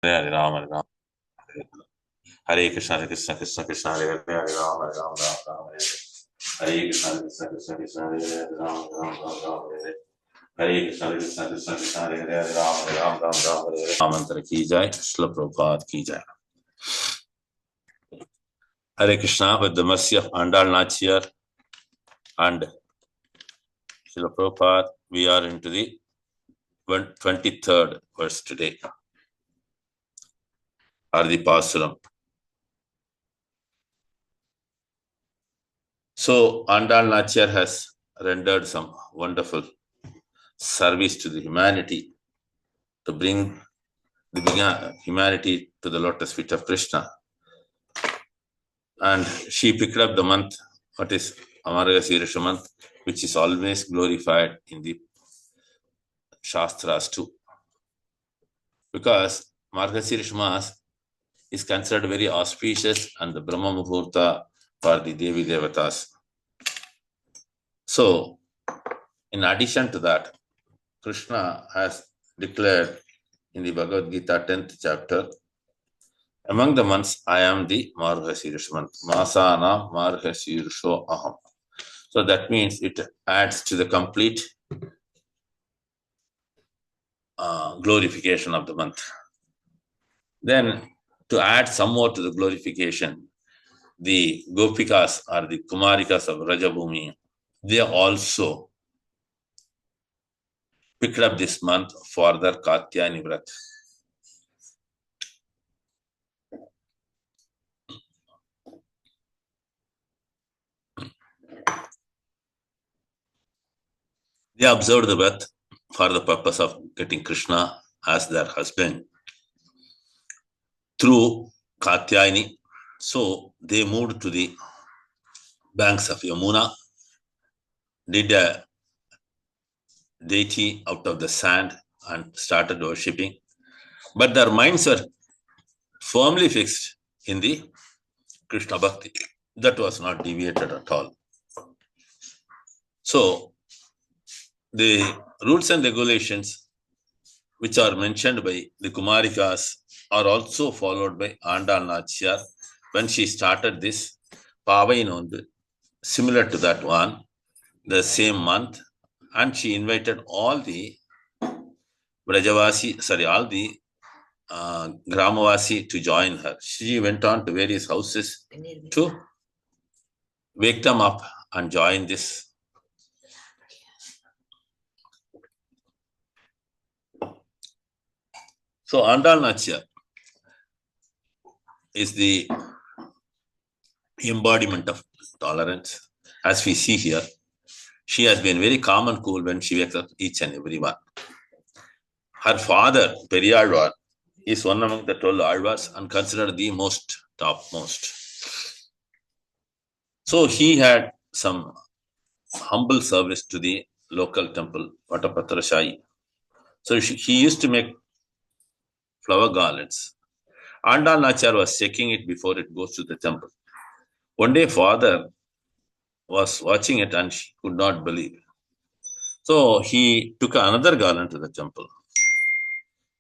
Hare Ram, Hare Ram. Hare Krishna, Hare Krishna, Krishna Krishna, Hare Hare, Hare Ram, Hare Ram, Ram Ram, Hare Hare. Hare Krishna, Hare Krishna, Krishna Krishna, Hare Hare, Hare Ram, Hare Ram, Ram Ram, Hare Hare. Hare Krishna, Hare Krishna, Krishna Krishna, Hare Hare, Hare Ram, Hare Ram, Ram Ram, Hare Hare. Mantra ki jai, Shla Prabhupada ki jai. Hare Krishna, with the mercy of Andal Nachiyar and Shla Prabhupada, we are into the 23rd verse today, Adi Pasuram. So, Andal Nachiyar has rendered some wonderful service to the humanity to bring the humanity to the lotus feet of Krishna. And she picked up the month, what is Amargasirasha month, which is always glorified in the Shastras too. Because Margasirasha Mas is considered very auspicious and the Brahma Muhurta for the Devi Devatas. So, in addition to that, Krishna has declared in the Bhagavad Gita 10th chapter, among the months, I am the Margasirasha month. Masana Margasirasho Aham. So that means it adds to the complete glorification of the month. Then, to add some more to the glorification, the Gopikas or the Kumarikas of Rajabhumi, they also picked up this month for their Katyayani Vrat. They observed the Vrat for the purpose of getting Krishna as their husband through Katyayani. So they moved to the banks of Yamuna, did a deity out of the sand and started worshipping. But their minds were firmly fixed in the Krishna Bhakti. That was not deviated at all. So the rules and regulations which are mentioned by the Kumarikas are also followed by Andal Nachiyar when she started this Pavainondu, similar to that one, the same month, and she invited all the Brajavasi, all the Gramavasi to join her. She went on to various houses to wake them up and join this. So Andal Nachiyar is the embodiment of tolerance. As we see here, she has been very calm and cool when she wakes up each and every one. Her father, Periyalvar, is one among the 12 Alvars and considered the topmost. So he had some humble service to the local temple, Vatapatrashai. So he used to make flower garlands. Andal Nachiyar was checking it before it goes to the temple. One day, father was watching it and she could not believe. So he took another garland to the temple.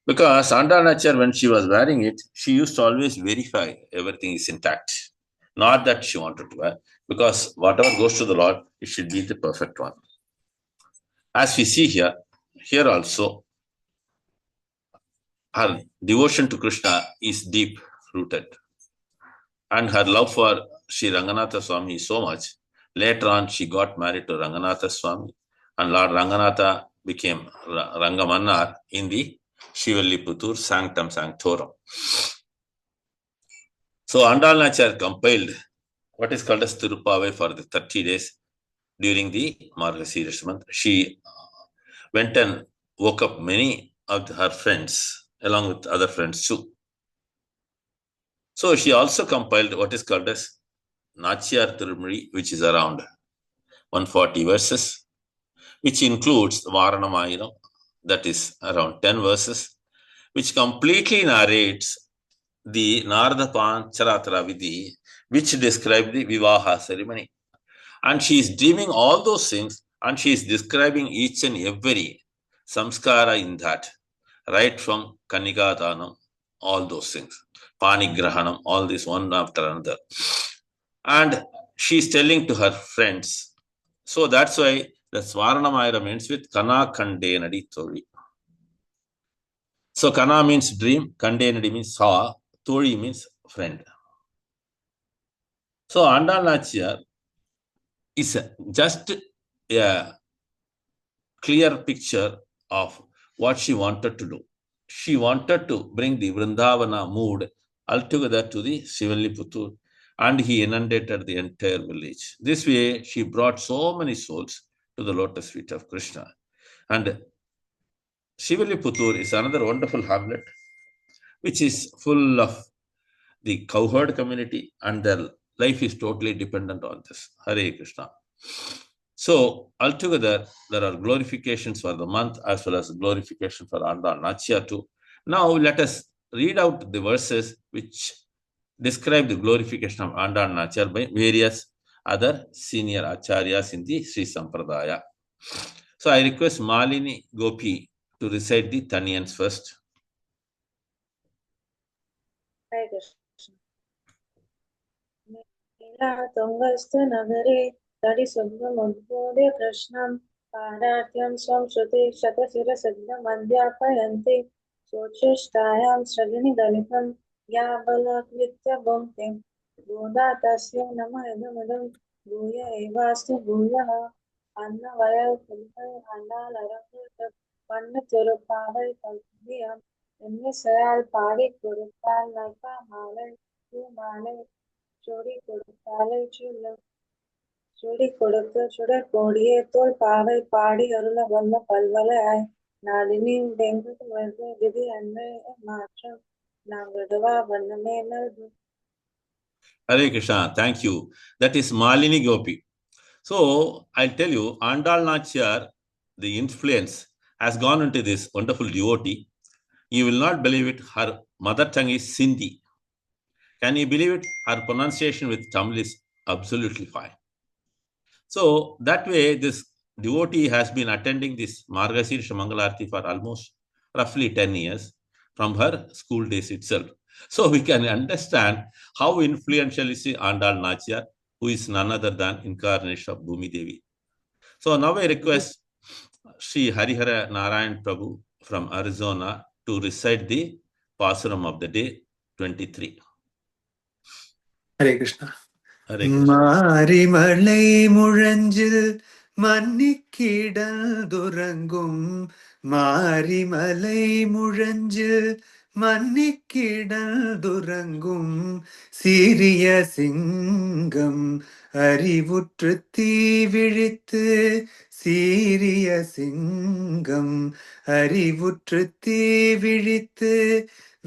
Because Andal Nachiyar, when she was wearing it, she used to always verify everything is intact. Not that she wanted to wear, because whatever goes to the Lord, it should be the perfect one. As we see here also, her devotion to Krishna is deep rooted. And her love for Sri Ranganatha Swami is so much. Later on, she got married to Ranganatha Swami, and Lord Ranganatha became Rangamannar in the Shivalliputur Sanctum Sanctorum. So Andal Nachiyar compiled what is called as Tirupavai for the 30 days during the Margasirasha month. She went and woke up many of her friends along with other friends too. So she also compiled what is called as Nachiyar Tirumuri, which is around 140 verses, which includes Varanamayiram, that is around 10 verses, which completely narrates the Narada Pancharatara Vidhi, which describe the Vivaha ceremony. And she is deeming all those things, and she is describing each and every samskara in that, right from Kanika Danam all those things. Panigrahanam, all this one after another. And she's telling to her friends. So that's why the Svaranamayram ends with Kana Kande Nadi Tori. So Kana means dream, Kande Nadi means saw, Tori means friend. So Andal Nachiyar is just a clear picture of what she wanted to do. She wanted to bring the Vrindavana mood altogether to the Shivaliputtur, and he inundated the entire village. This way, she brought so many souls to the lotus feet of Krishna. And Shivaliputtur is another wonderful hamlet which is full of the cowherd community, and their life is totally dependent on this. Hare Krishna. So altogether, there are glorifications for the month as well as glorification for Andal Nachiyar too. Now let us read out the verses which describe the glorification of Andal Nachiyar by various other senior acharyas in the Sri Sampradaya. So I request Malini Gopi to recite the Taniyans first. Hare Krishna. Tungastu nagare tadi subham udbodhya krishnam पारार्थ्यं स्वं श्रुति शतशिरसिद्धं अध्यापयन्ति सोच्छिष्टायां सृजनि दलितं या बलाकृत्य भुङ्क्ते गोदा तस्यै नमः इदमिदं भूय एवास्तु भूयः अन्नवयल् पुल्कै अण्डालरङ्गः पन्नतिरुप्पावै कल्पियम् இன்னிசையால் பாடி கொடுத்தால் நல்பா மாலை பூ மாலை சூடி கொடுத்தாலை சூடி கொடுத்து சுடர் கோடியே தோல் பாவை பாடி அருள வந்த பல்வலையாய் நாளினி வெங்கு வருது விதி அன்னை மாற்றம் நாங்கடுவா வண்ணமே நல்கு. Hare Krishna, thank you. That is Malini Gopi. So I'll tell you, Andal Nachiyar, the influence has gone into this wonderful devotee. You will not believe it. Her mother tongue is Sindhi. Can you believe it? Her pronunciation with Tamil is absolutely fine. So that way, this devotee has been attending this Margashirsha Mangalarti for almost roughly 10 years from her school days itself. So we can understand how influential is Andal Nachiyar, who is none other than incarnation of Bhumi Devi. So now I request Sri Harihara Narayan Prabhu from Arizona to recite the Pasuram of the day 23. Hare Krishna. Hare Krishna. மாரிமலை முழஞ்சில் மன்னிக்கிடல் துறங்கும் மாரிமலை முழஞ்சில் மன்னிக்கிடல் துறங்கும் சீரிய சிங்கம் அறிவுற்று தீ விழித்து சீரிய சிங்கம் அறிவுற்று தீ விழித்து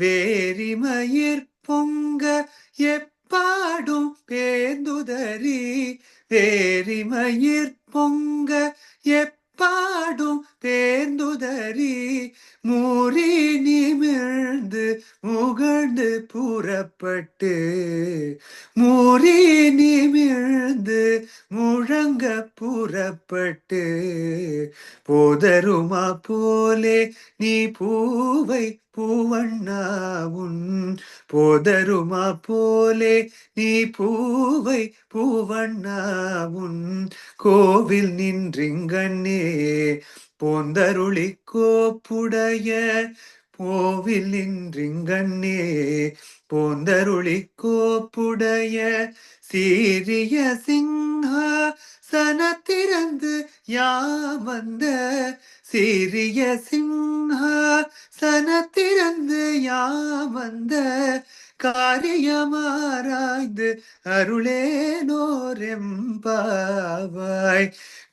வேரிமயிர் பொங்க பாடும் பேந்துதறி வேரிமயிர் பொங்க எப்பாடும் பேந்துதறி மூறி நிமிர்ந்து முகழ்ந்து புறப்பட்டு மூறி நிமிர்ந்து முழங்க புறப்பட்டு போதருமா போலே நீ பூவை பூவண்ணாவுன் போதருமா போலே நீ பூவை பூவண்ணாவுன் கோவில் நின்றிங்கண்ணே போந்தருளி கோப்புடைய கோவில் நின்றிங்கண்ணே போந்தருளி கோப்புடைய சீரிய சிங்காசனத்திறந்து யாவந்த சீரிய சிங்காசனத்திறந்து யாவந்த காரியமாராய்ந்து அருளேனோரெம்பாவாய்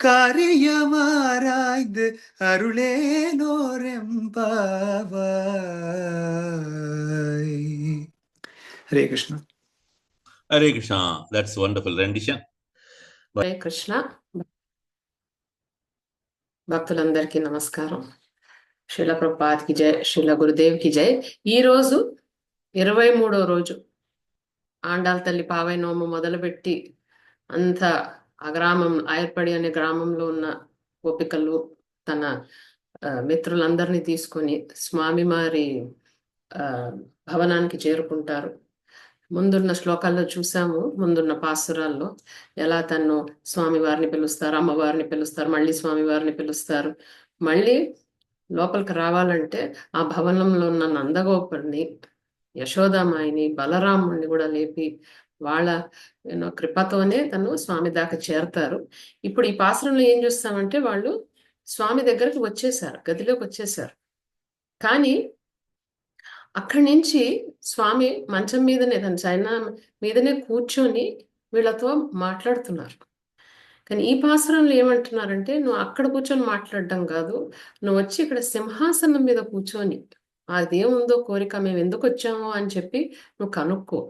காரியமாராய்ந்து அருளேனோரெம்பாவாய். Hare Krishna. Hare Krishna. That's wonderful rendition. Hare Krishna. భక్తులందరికీ నమస్కారం. శ్రీల ప్రభుపాద్కి జై, శ్రీల గురుదేవ్కి జై. ఈరోజు 23వ రోజు ఆండాల తల్లి పావై నోము మొదలుపెట్టి అంత ఆ గ్రామం ఆయర్పడి అనే గ్రామంలో ఉన్న గోపికలు తన మిత్రులందరినీ తీసుకొని స్వామి వారి ఆ, భవనానికి చేరుకుంటారు. ముందున్న శ్లోకాల్లో చూసాము, ముందున్న పాసురాల్లో ఎలా తను స్వామివారిని పిలుస్తారు, అమ్మవారిని పిలుస్తారు, మళ్ళీ స్వామివారిని పిలుస్తారు. మళ్ళీ లోపలికి రావాలంటే ఆ భవనంలో ఉన్న నందగోపుని, యశోదామాయిని, బలరాముడిని కూడా లేపి వాళ్ళ కృపతోనే తను స్వామి దాకా చేరతారు. ఇప్పుడు ఈ పాసురంలో ఏం చూస్తామంటే వాళ్ళు స్వామి దగ్గరికి వచ్చేసారు, గదిలోకి వచ్చేసారు. కానీ అక్కడి నుంచి స్వామి మంచం మీదనే, తన చైనా మీదనే కూర్చొని వీళ్ళతో మాట్లాడుతున్నారు. కానీ ఈ పాసురంలో ఏమంటున్నారంటే, నువ్వు అక్కడ కూర్చొని మాట్లాడడం కాదు, నువ్వు వచ్చి ఇక్కడ సింహాసనం మీద కూర్చొని అదేముందో కోరిక, మేము ఎందుకు వచ్చాము అని చెప్పి నువ్వు కనుక్కో.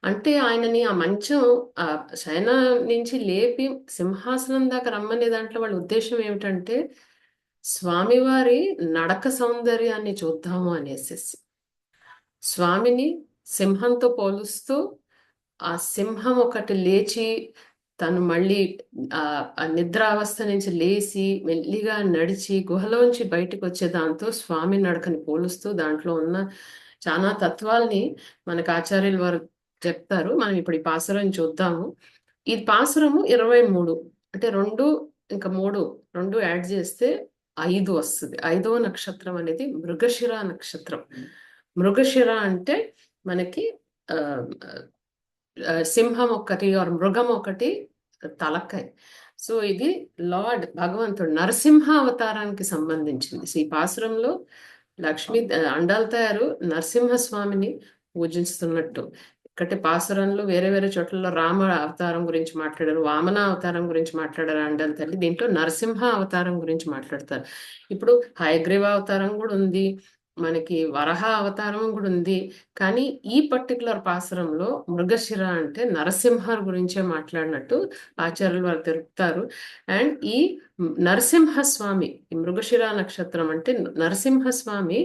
అంటే ఆయనని ఆ మంచం ఆ శయన నుంచి లేపి సింహాసనం దాకా రమ్మనే దాంట్లో వాళ్ళ ఉద్దేశం ఏమిటంటే స్వామివారి నడక సౌందర్యాన్ని చూద్దాము అనేసేసి, స్వామిని సింహంతో పోలుస్తూ ఆ సింహం ఒకటి లేచి తను మళ్ళీ ఆ నిద్రావస్థ నుంచి లేచి మెల్లిగా నడిచి గుహలోంచి బయటకు వచ్చే దాంతో స్వామి నడకని పోలుస్తూ దాంట్లో ఉన్న చాలా తత్వాల్ని మనకు ఆచార్యులు వారు చెప్తారు. మనం ఇప్పుడు ఈ పాసురం చూద్దాము. ఈ పాసురము 23, అంటే 2 ఇంకా 3 2 యాడ్ చేస్తే 5 వస్తుంది. 5వ నక్షత్రం అనేది మృగశిర నక్షత్రం. మృగశిర అంటే మనకి ఆ సింహం ఒకటి ఆర్ మృగం ఒకటి తలకాయ. సో ఇది లార్డ్ భగవంతుడు నరసింహ అవతారానికి సంబంధించింది. సో ఈ పాసురంలో లక్ష్మీ అండాల్తాయారు నరసింహస్వామిని పూజిస్తున్నట్టు. ఇక్కడి పాసురంలో వేరే వేరే చోట్లలో రామ అవతారం గురించి మాట్లాడారు, వామన అవతారం గురించి మాట్లాడారు అండాల తల్లి. దీంట్లో నరసింహ అవతారం గురించి మాట్లాడతారు. ఇప్పుడు హయగ్రీవ అవతారం కూడా ఉంది, మనకి వరహ అవతారం కూడా ఉంది. కానీ ఈ పర్టికులర్ పాసురంలో మృగశిర అంటే నరసింహ గురించే మాట్లాడినట్టు ఆచార్యులు వారు తెలుపుతారు. అండ్ ఈ నరసింహస్వామి, ఈ మృగశిర నక్షత్రం అంటే నరసింహస్వామి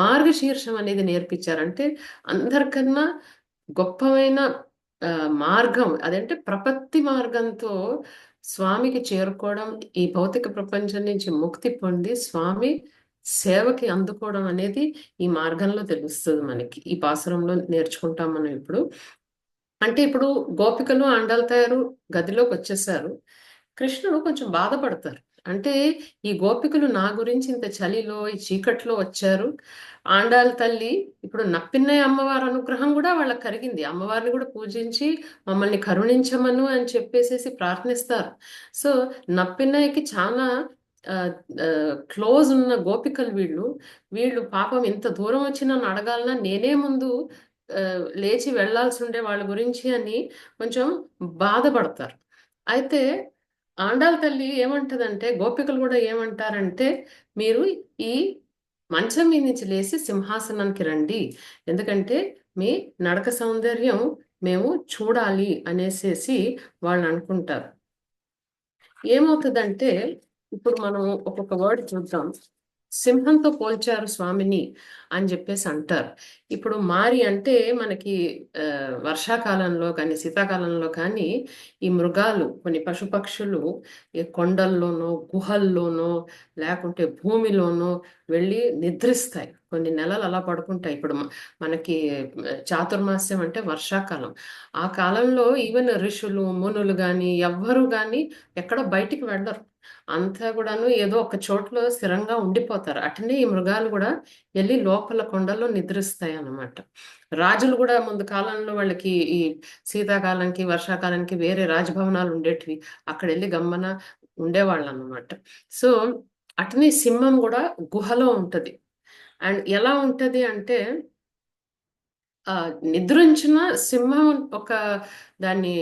మార్గశీర్షం అనేది నేర్పించారు. అంటే అందరికన్నా గొప్పమైన మార్గం అదంటే ప్రపత్తి మార్గంతో స్వామికి చేరుకోవడం, ఈ భౌతిక ప్రపంచం నుంచి ముక్తి పొంది స్వామి సేవకి అందుకోవడం అనేది ఈ మార్గంలో తెలుస్తుంది మనకి. ఈ పాసురంలో నేర్చుకుంటాం మనం ఇప్పుడు. అంటే ఇప్పుడు గోపికలు ఆండాల్తాయారు గదిలోకి వచ్చేసారు. కృష్ణుడు కొంచెం బాధపడతారు. అంటే ఈ గోపికలు నా గురించి ఇంత చలిలో ఈ చీకట్లో వచ్చారు, ఆండాల తల్లి ఇప్పుడు నప్పిన్నయ్య అమ్మవారి అనుగ్రహం కూడా వాళ్ళకి కలిగింది, అమ్మవారిని కూడా పూజించి మమ్మల్ని కరుణించమను అని చెప్పేసి ప్రార్థనిస్తారు. సో నప్పిన్నయ్యకి చాలా క్లోజ్ ఉన్న గోపికలు వీళ్ళు పాపం ఇంత దూరం వచ్చి నన్ను అడగాలన్నా నేనే ముందు లేచి వెళ్లాల్సి ఉండే వాళ్ళ గురించి అని కొంచెం బాధపడతారు. అయితే ఆండాల తల్లి ఏమంటదంటే, గోపికలు కూడా ఏమంటారంటే, మీరు ఈ మంచం మీద నుంచి లేచి సింహాసనానికి రండి, ఎందుకంటే మీ నడక సౌందర్యం మేము చూడాలి అనేసేసి వాళ్ళు అనుకుంటారు. ఏమవుతుందంటే ఇప్పుడు మనం ఒక్కొక్క వర్డ్ చూద్దాం. సింహంతో పోల్చారు స్వామిని అని చెప్పేసి అంటారు. ఇప్పుడు మారి అంటే మనకి వర్షాకాలంలో కానీ శీతాకాలంలో కానీ ఈ మృగాలు, కొన్ని పశుపక్షులు ఈ కొండల్లోనో గుహల్లోనో లేకుంటే భూమిలోనో వెళ్ళి నిద్రిస్తాయి, కొన్ని నెలలు అలా పడుకుంటాయి. ఇప్పుడు మనకి చాతుర్మాస్యం అంటే వర్షాకాలం, ఆ కాలంలో ఈవెన్ ఋషులు మునులు కానీ ఎవ్వరు కానీ ఎక్కడ బయటికి వెళ్ళరు, అంతా కూడాను ఏదో ఒక చోట్లో స్థిరంగా ఉండిపోతారు. అట్లనే ఈ మృగాలు కూడా వెళ్ళి లోపల కొండల్లో నిద్రిస్తాయి అన్నమాట. రాజులు కూడా ముందు కాలంలో వాళ్ళకి ఈ శీతాకాలానికి వర్షాకాలానికి వేరే రాజభవనాలు ఉండేటివి, అక్కడ వెళ్ళి గమ్మన ఉండేవాళ్ళు అన్నమాట. సో అట్లనే సింహం కూడా గుహలో ఉంటది. అండ్ ఎలా ఉంటది అంటే నిద్రించిన సింహం ఒక దాని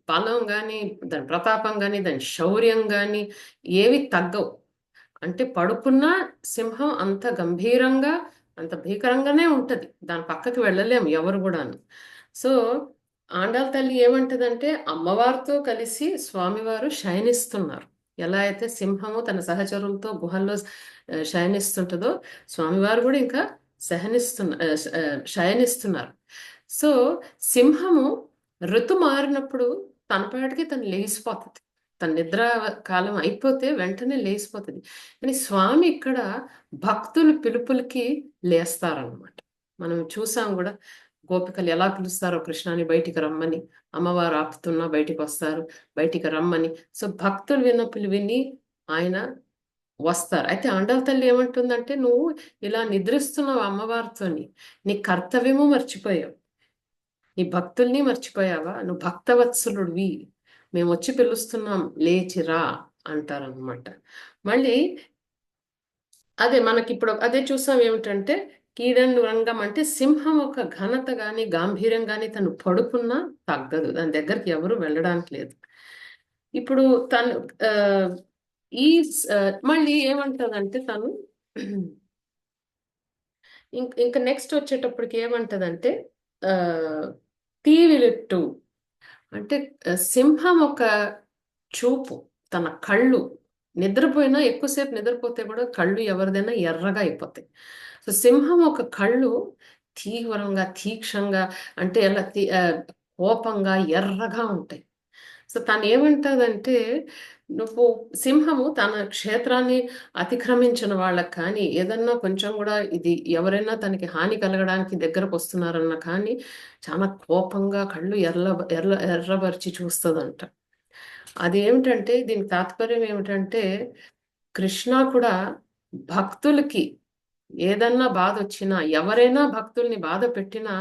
బలం కానీ, దాని ప్రతాపం కానీ, దాని శౌర్యం కానీ ఏవి తగ్గవు. అంటే పడుకున్న సింహం అంత గంభీరంగా అంత భీకరంగానే ఉంటది, దాని పక్కకి వెళ్ళలేము ఎవరు కూడాను. సో ఆండాల తల్లి ఏమంటదంటే, అమ్మవారితో కలిసి స్వామివారు శయనిస్తున్నారు. ఎలా అయితే సింహము తన సహచరులతో గుహల్లో శయనిస్తుంటుందో, స్వామివారు కూడా ఇంకా శయనిస్తున్నారు. సో సింహము ఋతు మారినప్పుడు తన పాటికి తను లేచిపోతుంది, తన నిద్ర కాలం అయిపోతే వెంటనే లేచిపోతుంది. కానీ స్వామి ఇక్కడ భక్తుల పిలుపులకి లేస్తారనమాట. మనం చూసాం కూడా గోపికలు ఎలా పిలుస్తారో కృష్ణాని బయటికి రమ్మని, అమ్మవారు ఆపుతున్నా బయటికి వస్తారు, బయటికి రమ్మని. సో భక్తులు విన్నప్పుడు విని ఆయన వస్తారు. అయితే ఆండాళ్ళ తల్లి ఏమంటుందంటే, నువ్వు ఇలా నిద్రిస్తున్నావు అమ్మవారితోని, నీ కర్తవ్యము మర్చిపోయావు, నీ భక్తుల్ని మర్చిపోయావా, నువ్వు భక్తవత్సలుడివి, మేము వచ్చి పిలుస్తున్నాం లేచిరా అంటారనమాట. మళ్ళీ అదే మనకి ఇప్పుడు అదే చూసాం ఏమిటంటే, కీడండు రంగం అంటే సింహం ఒక ఘనత గాని గాంభీర్యం గాని తను పడుకున్నా తగ్గదు, దాని దగ్గరికి ఎవరు వెళ్ళడానికి లేదు. ఇప్పుడు తను ఆ, ఈ మళ్ళీ ఏమంటదంటే తను ఇంకా నెక్స్ట్ వచ్చేటప్పటికి ఏమంటదంటే ఆ తీవిలిట్టు అంటే సింహం ఒక చూపు, తన కళ్ళు నిద్రపోయినా ఎక్కువసేపు నిద్రపోతే కూడా కళ్ళు ఎవరిదైనా ఎర్రగా అయిపోతాయి. సో సింహం ఒక కళ్ళు తీవ్రంగా తీక్షంగా అంటే ఎలా కోపంగా ఎర్రగా ఉంటాయి. సో తను ఏమంటదంటే, నువ్వు సింహము తన క్షేత్రాన్ని అతిక్రమించిన వాళ్ళకి కానీ ఏదన్నా కొంచెం కూడా ఇది ఎవరైనా తనకి హాని కలగడానికి దగ్గరకు వస్తున్నారన్నా కానీ చాలా కోపంగా కళ్ళు ఎర్రబరిచి చూస్తుందంట. అది ఏమిటంటే దీనికి తాత్పర్యం ఏమిటంటే, కృష్ణ కూడా భక్తులకి ఏదన్నా బాధ వచ్చినా, ఎవరైనా భక్తుల్ని బాధ పెట్టినా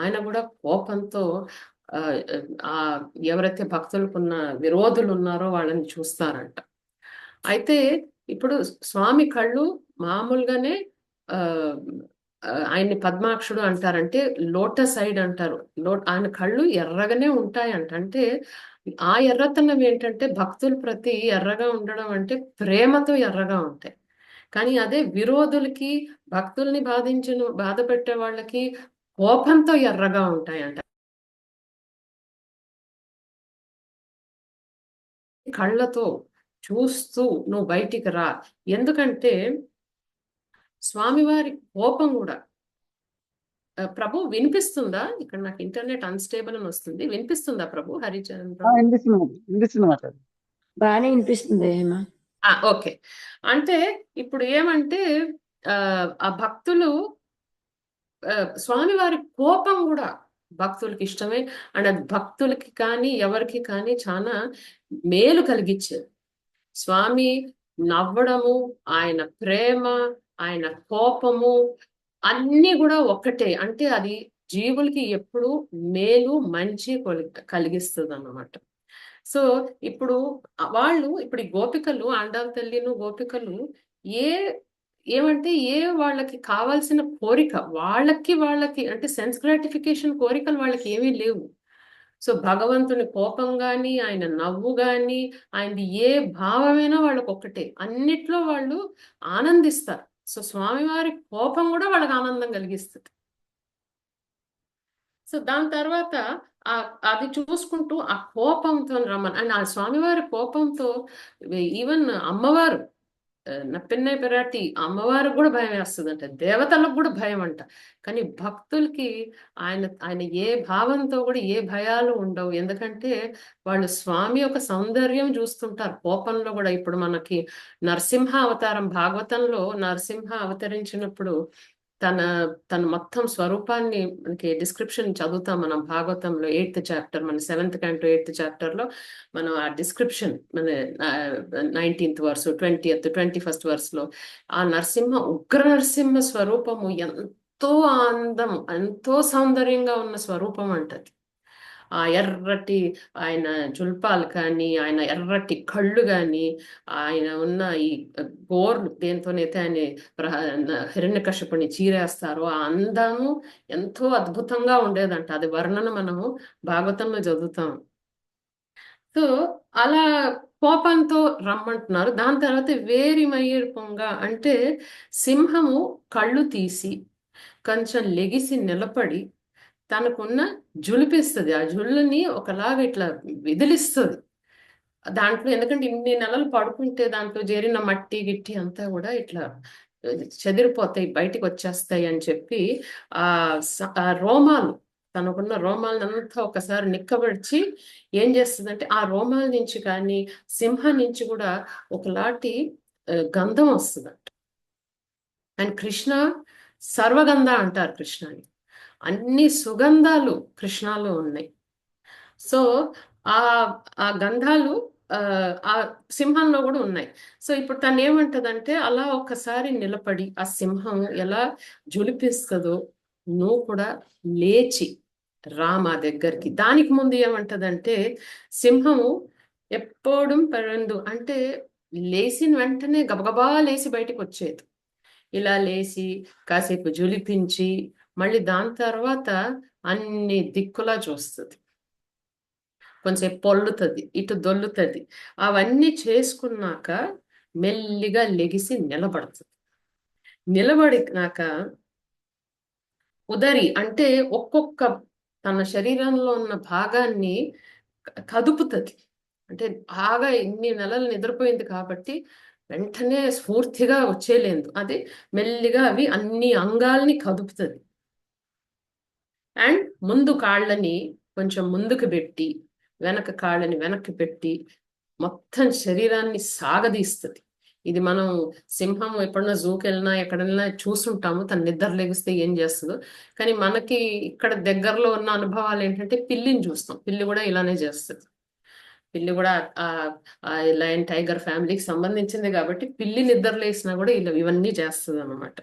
ఆయన కూడా కోపంతో ఆ ఆ ఎవరైతే భక్తులకున్న విరోధులు ఉన్నారో వాళ్ళని చూస్తారంట. అయితే ఇప్పుడు స్వామి కళ్ళు మామూలుగానే ఆ ఆయన్ని పద్మాక్షుడు అంటారంటే లోటస్ సైడ్ అంటారు. ఆయన కళ్ళు ఎర్రగానే ఉంటాయంట. అంటే ఆ ఎర్రతనం ఏంటంటే భక్తుల ప్రతి ఎర్రగా ఉండడం అంటే ప్రేమతో ఎర్రగా ఉంటాయి. కానీ అదే విరోధులకి భక్తుల్ని బాధ పెట్టే వాళ్ళకి కోపంతో ఎర్రగా ఉంటాయంట. కళ్ళతో చూస్తూ నువ్వు బయటికి రా. ఎందుకంటే స్వామివారి కోపం కూడా ప్రభు వినిపిస్తుందా? ఇక్కడ నాకు ఇంటర్నెట్ అన్స్టేబుల్ అని వస్తుంది. వినిపిస్తుందా ప్రభు? హరిచరణ్ ప్రభు వినిపిస్తుంది మాట. బాగానే వినిపిస్తుంది ఏమా. ఓకే. అంటే ఇప్పుడు ఏమంటే ఆ భక్తులు స్వామివారి కోపం కూడా భక్తులకి ఇష్టమే. అండ్ అది భక్తులకి కానీ ఎవరికి కానీ చాలా మేలు కలిగించేది. స్వామి నవ్వడము, ఆయన ప్రేమ, ఆయన కోపము అన్ని కూడా ఒక్కటే. అంటే అది జీవులకి ఎప్పుడు మేలు మంచి కలిగిస్తుంది అన్నమాట. సో ఇప్పుడు వాళ్ళు ఇప్పుడు ఈ గోపికలు ఆండాళ్ళ తల్లిను గోపికలు ఏమంటే వాళ్ళకి కావాల్సిన కోరిక వాళ్ళకి అంటే సెన్స్ గ్రాటిఫికేషన్ కోరికలు వాళ్ళకి ఏమీ లేవు. సో భగవంతుని కోపం గాని ఆయన నవ్వు గాని ఆయనది ఏ భావమైనా వాళ్ళకి ఒక్కటే, అన్నిట్లో వాళ్ళు ఆనందిస్తారు. సో స్వామివారి కోపం కూడా వాళ్ళకి ఆనందం కలిగిస్తుంది. సో దాని తర్వాత అది చూసుకుంటూ ఆ కోపంతో రమ్మని అండ్ ఆ స్వామివారి కోపంతో ఈవెన్ అమ్మవారు నప్పెన్నై పిరాటి అమ్మవారికి కూడా భయం వేస్తుందంట, దేవతలకు కూడా భయం అంట. కానీ భక్తులకి ఆయన ఏ భావంతో కూడా ఏ భయాలు ఉండవు. ఎందుకంటే వాళ్ళు స్వామి యొక్క సౌందర్యం చూస్తుంటారు కోపంలో కూడా. ఇప్పుడు మనకి నరసింహ అవతారం భాగవతంలో నరసింహ అవతరించినప్పుడు తన మొత్తం స్వరూపాన్ని మనకి డిస్క్రిప్షన్ చదువుతాం మనం భాగవతంలో 8th చాప్టర్, మన 7th canto 8th chapter లో మనం ఆ డిస్క్రిప్షన్ మన 19th verse 20th 21st verse లో ఆ ఉగ్ర నరసింహ స్వరూపము ఎంతో అందం ఎంతో సౌందర్యంగా ఉన్న స్వరూపం అంటది. ఆ ఎర్రటి ఆయన జుల్పాలు కానీ ఆయన ఎర్రటి కళ్ళు కానీ ఆయన ఉన్న ఈ గోర్లు దేంతోనైతే ఆయన హిరణ్యకశిపుని చీరేస్తారో ఆ అందము ఎంతో అద్భుతంగా ఉండేదంట. అది వర్ణన మనము భాగవతంలో చదువుతాం. సో అలా కోపంతో రమ్మంటున్నారు. దాని తర్వాత వేరిమయ్యేరు పొంగ అంటే సింహము కళ్ళు తీసి కొంచెం లెగిసి నిలబడి తనకున్న జులిపిస్తుంది. ఆ జుళ్ళని ఒకలాగా ఇట్లా విదిలిస్తుంది దాంట్లో. ఎందుకంటే ఇన్ని నెలలు పడుకుంటే దాంట్లో చేరిన మట్టి గిట్టి అంతా కూడా ఇట్లా చెదిరిపోతాయి, బయటికి వచ్చేస్తాయి అని చెప్పి ఆ రోమాలు తనకున్న రోమాలంతా ఒకసారి నిక్కబడిచి ఏం చేస్తుందంటే ఆ రోమాల నుంచి కానీ సింహం నుంచి కూడా ఒకలాంటి గంధం వస్తుందంట. అండ్ కృష్ణ సర్వగంధ అంటారు కృష్ణని. అన్ని సుగంధాలు కృష్ణలో ఉన్నాయి. సో ఆ ఆ గంధాలు ఆ సింహంలో కూడా ఉన్నాయి. సో ఇప్పుడు తను ఏమంటదంటే, అలా ఒక్కసారి నిలబడి ఆ సింహం ఎలా జులిపిస్తుందో నువ్వు కూడా లేచి రా మా దగ్గరికి. దానికి ముందు ఏమంటదంటే, సింహము ఎప్పుడు పరందు అంటే లేచిన వెంటనే గబగబా లేచి బయటికి వచ్చేది. ఇలా లేచి కాసేపు జులిపించి మళ్ళీ దాని తర్వాత అన్ని దిక్కులా చూస్తుంది. కొంచెంసేపు పొల్లుతుంది, ఇటు దొల్లుతుంది. అవన్నీ చేసుకున్నాక మెల్లిగా లెగిసి నిలబడుతుంది. నిలబడినాక ఉదరి అంటే ఒక్కొక్క తన శరీరంలో ఉన్న భాగాన్ని కదుపుతుంది. అంటే బాగా ఇన్ని నెలలు నిద్రపోయింది కాబట్టి వెంటనే స్ఫూర్తిగా వచ్చేలేదు. అది మెల్లిగా అవి అన్ని అంగాల్ని కదుపుతుంది. అండ్ ముందు కాళ్ళని కొంచెం ముందుకు పెట్టి వెనక కాళ్ళని వెనక్కి పెట్టి మొత్తం శరీరాన్ని సాగదీస్తుంది. ఇది మనం సింహం ఎప్పుడన్నా జూకి వెళ్ళినా ఎక్కడైనా చూసుంటాము, తను నిద్ర లెగిస్తే ఏం చేస్తుందో. కానీ మనకి ఇక్కడ దగ్గరలో ఉన్న అనుభవాలు ఏంటంటే పిల్లిని చూస్తాం. పిల్లి కూడా ఇలానే చేస్తుంది. పిల్లి కూడా లయన్ టైగర్ ఫ్యామిలీకి సంబంధించింది కాబట్టి పిల్లి నిద్ర లేసినా కూడా ఇలా ఇవన్నీ చేస్తుంది అన్నమాట.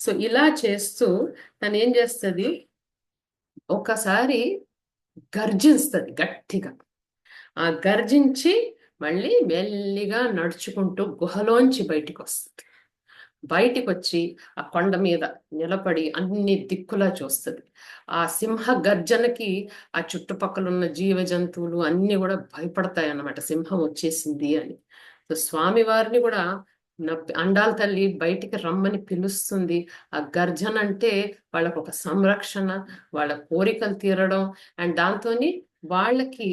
సో ఇలా చేస్తూ తను ఏం చేస్తుంది, ఒకసారి గర్జిస్తుంది గట్టిగా. ఆ గర్జించి మళ్ళీ మెల్లిగా నడుచుకుంటూ గుహలోంచి బయటికి వస్తుంది. బయటికి వచ్చి ఆ కొండ మీద నిలబడి అన్ని దిక్కులా చూస్తుంది. ఆ సింహ గర్జనకి ఆ చుట్టుపక్కల ఉన్న జీవ జంతువులు అన్ని కూడా భయపడతాయి అన్నమాట, సింహం వచ్చేసింది అని. సో స్వామివారిని కూడా అండాల తల్లి బయటికి రమ్మని పిలుస్తుంది. ఆ గర్జన అంటే వాళ్ళకు ఒక సంరక్షణ, వాళ్ళ కోరికలు తీరడం, అండ్ దాంతోని వాళ్ళకి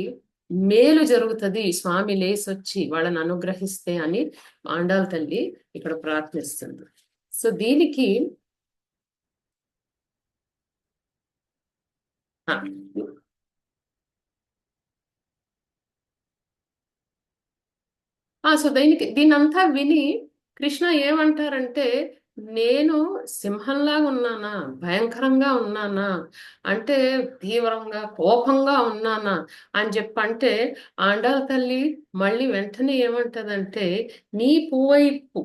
మేలు జరుగుతుంది, స్వామి లేసొచ్చి వాళ్ళని అనుగ్రహిస్తే అని ఆండాల తల్లి ఇక్కడ ప్రార్థిస్తుంది. సో దీనికి సో దీనంతా విని కృష్ణ ఏమంటారంటే, నేను సింహంలాగా ఉన్నానా, భయంకరంగా ఉన్నానా, అంటే తీవ్రంగా కోపంగా ఉన్నానా అని చెప్పంటే ఆండాల తల్లి మళ్ళీ వెంటనే ఏమంటదంటే, నీ పువ్వైపు,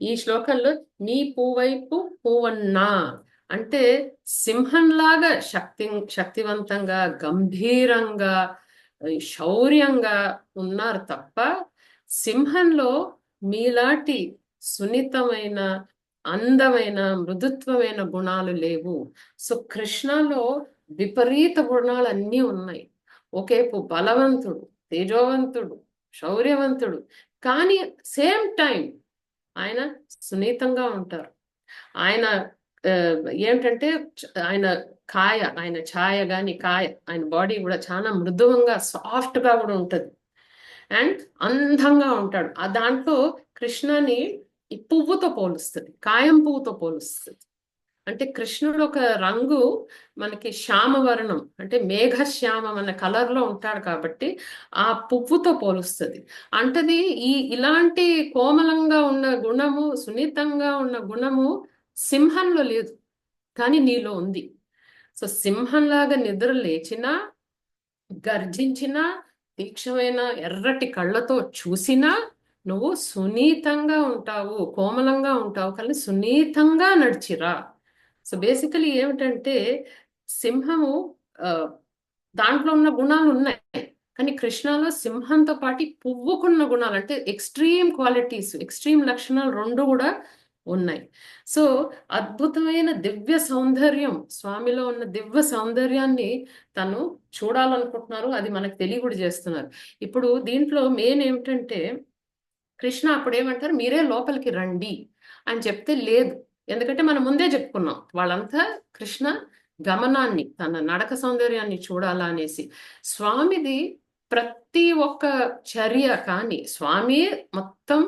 ఈ శ్లోకంలో నీ పువ్వైపు పువ్వన్నా అంటే సింహంలాగా శక్తివంతంగా గంభీరంగా శౌర్యంగా ఉన్నారు తప్ప సింహంలో మీలాంటి సున్నితమైన అందమైన మృదుత్వమైన గుణాలు లేవు. సో కృష్ణలో విపరీత గుణాలు అన్నీ ఉన్నాయి. ఒకేపు బలవంతుడు, తేజోవంతుడు, శౌర్యవంతుడు, కానీ సేమ్ టైం ఆయన సున్నితంగా ఉంటారు. ఆయన ఏంటంటే ఆయన ఆయన ఛాయ గాని ఆయన బాడీ కూడా చాలా మృదువంగా సాఫ్ట్ గా కూడా ఉంటది. అండ్ అందంగా ఉంటాడు. ఆ దాంట్లో కృష్ణని ఈ పువ్వుతో పోలుస్తుంది, కాయం పువ్వుతో పోలుస్తుంది. అంటే కృష్ణుడు ఒక రంగు మనకి శ్యామవర్ణం, అంటే మేఘశ్యామం అనే కలర్ లో ఉంటాడు కాబట్టి ఆ పువ్వుతో పోలుస్తుంది. అంటది ఇలాంటి కోమలంగా ఉన్న గుణము, సున్నితంగా ఉన్న గుణము సింహంలో లేదు, కానీ నీలో ఉంది. సో సింహంలాగా నిద్ర లేచినా, గర్జించినా, తీక్షమైన ఎర్రటి కళ్ళతో చూసినా నువ్వు సున్నితంగా ఉంటావు, కోమలంగా ఉంటావు, కానీ సున్నితంగా నడిచిరా. సో బేసికలీ ఏమిటంటే సింహము దాంట్లో ఉన్న గుణాలు ఉన్నాయి, కానీ కృష్ణలో సింహంతో పాటు పువ్వుకున్న గుణాలు అంటే ఎక్స్ట్రీమ్ క్వాలిటీస్, ఎక్స్ట్రీమ్ లక్షణాలు రెండు కూడా ఉన్నాయి. సో అద్భుతమైన దివ్య సౌందర్యం, స్వామిలో ఉన్న దివ్య సౌందర్యాన్ని తను చూడాలనుకుంటున్నారు, అది మనకు తెలియకూడా చేస్తున్నారు. ఇప్పుడు దీంట్లో మెయిన్ ఏమిటంటే కృష్ణ అప్పుడు ఏమంటారు, మీరే లోపలికి రండి అని చెప్తే లేదు. ఎందుకంటే మనం ముందే చెప్పుకున్నాం, వాళ్ళంతా కృష్ణ గమనాన్ని, తన నడక సౌందర్యాన్ని చూడాలా అనేసి. స్వామిది ప్రతి ఒక్క చర్య కానీ, స్వామి మొత్తం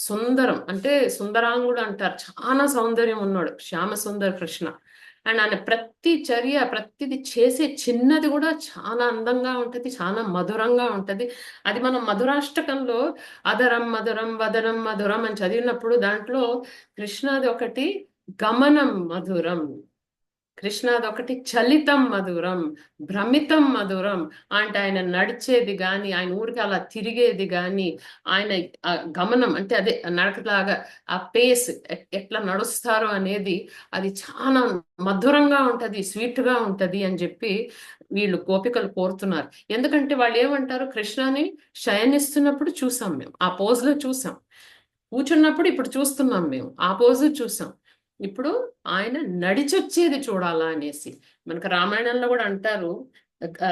సుందరం, అంటే సుందరాంగుడు అంటారు, చాలా సౌందర్యం ఉన్నాడు శ్యామ సుందర కృష్ణ. అండ్ ఆయన ప్రతి చర్య, ప్రతిది చేసే చిన్నది కూడా చాలా అందంగా ఉంటది, చాలా మధురంగా ఉంటది. అది మనం మధురాష్టకంలో అదరం మధురం వదనం మధురం అని చదివినప్పుడు దాంట్లో కృష్ణది ఒకటి గమనం మధురం. కృష్ణాదొకటి చలితం మధురం, భ్రమితం మధురం. అంటే ఆయన నడిచేది గాని, ఆయన ఊరికి అలా తిరిగేది గాని, ఆయన గమనం అంటే అదే నడకలాగా ఆ పేస్ ఎట్లా నడుస్తారో అనేది అది చాలా మధురంగా ఉంటది, స్వీట్ గా ఉంటది అని చెప్పి వీళ్ళు గోపికలు కోరుతున్నారు. ఎందుకంటే వాళ్ళు ఏమంటారు, కృష్ణని శయనిస్తున్నప్పుడు చూసాం మేము, ఆ పోజ్ లో చూసాం. కూర్చున్నప్పుడు ఇప్పుడు చూస్తున్నాం మేము, ఆ పోజు చూసాం. ఇప్పుడు ఆయన నడిచొచ్చేది చూడాలా అనేసి మనకు రామాయణంలో కూడా అంటారు,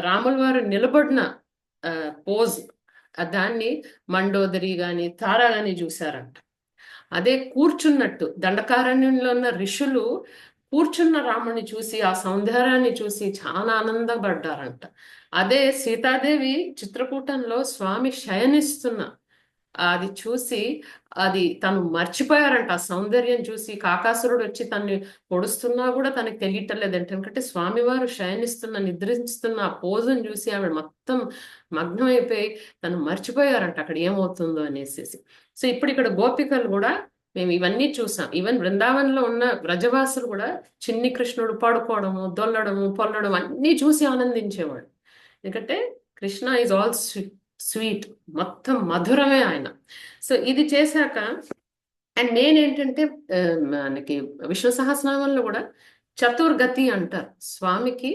రాముల వారు నిలబడిన పోజ్ దాన్ని మండోదరి గాని తారా గాని చూశారంట. అదే కూర్చున్నట్టు దండకారణ్యంలో ఉన్న ఋషులు కూర్చున్న రాముని చూసి ఆ సౌందర్యాన్ని చూసి చాలా ఆనందపడ్డారంట. అదే సీతాదేవి చిత్రకూటంలో స్వామి శయనిస్తున్న అది చూసి అది తను మర్చిపోయారంట. ఆ సౌందర్యం చూసి కాకాసురుడు వచ్చి తన్ని పొడుస్తున్నా కూడా తనకి తెలియటలేదు. ఎందుకంటే స్వామివారు శయనిస్తున్న నిద్రిస్తున్న ఆ పోజును చూసి ఆవిడ మొత్తం మగ్నం అయిపోయి తను మర్చిపోయారంట అక్కడ ఏమవుతుందో అనేసి. సో ఇప్పుడు ఇక్కడ గోపికలు కూడా మేము ఇవన్నీ చూసాం. ఈవెన్ బృందావనంలో ఉన్న వ్రజవాసులు కూడా చిన్ని కృష్ణుడు పడుకోవడము, దొల్లడము, పొల్లడం అన్నీ చూసి ఆనందించేవాడు. ఎందుకంటే కృష్ణ ఈజ్ ఆల్ స్వీట్, మొత్తం మధురమే ఆయన. సో ఇది చేశాక అండ్ నేనేంటంటే మనకి విష్ణు సహస్రనామంలో కూడా చతుర్గతి అంటారు. స్వామికి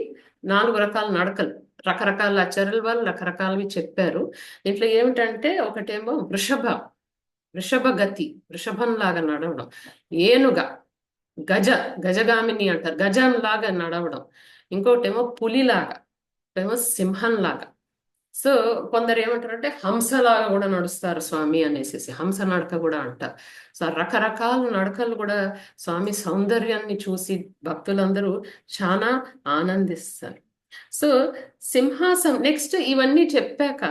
4 రకాల నడకలు, రకరకాల ఆచార్యుల వాళ్ళు రకరకాలవి చెప్పారు. దీంట్లో ఏమిటంటే ఒకటేమో వృషభ గతి, వృషభం లాగా నడవడం. ఏనుగ, గజగామిని అంటారు, గజం లాగా నడవడం. ఇంకోటేమో పులిలాగా, ఏమో సింహం లాగా. సో కొందరు ఏమంటారంటే హంసలాగా కూడా నడుస్తారు స్వామి అనేసి, హంస నడక కూడా అంటారు. సో రకరకాల నడకలు కూడా స్వామి సౌందర్యాన్ని చూసి భక్తులందరూ చాలా ఆనందిస్తారు. సో సింహాసనం నెక్స్ట్ ఇవన్నీ చెప్పాక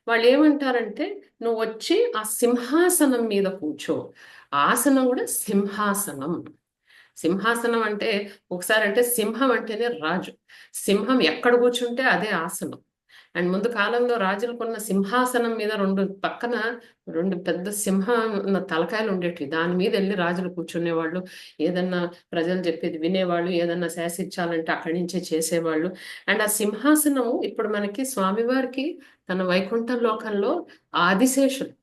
వాళ్ళు ఏమంటారంటే, నువ్వు వచ్చి ఆ సింహాసనం మీద కూర్చో. ఆసనం కూడా సింహాసనం. సింహాసనం అంటే ఒకసారి అంటే సింహం అంటేనే రాజు, సింహం ఎక్కడ కూర్చుంటే అదే ఆసనం. అండ్ ముందు కాలంలో రాజులకున్న సింహాసనం మీద పక్కన రెండు పెద్ద సింహం తలకాయలు ఉండేటివి. దాని మీద వెళ్ళి రాజులు కూర్చునేవాళ్ళు. ఏదన్నా ప్రజలు చెప్పేది వినేవాళ్ళు, ఏదన్నా శాసించాలంటే అక్కడి నుంచే చేసేవాళ్ళు. అండ్ ఆ సింహాసనం ఇప్పుడు మనకి స్వామివారికి తన వైకుంఠ లోకంలో ఆదిశేషుడు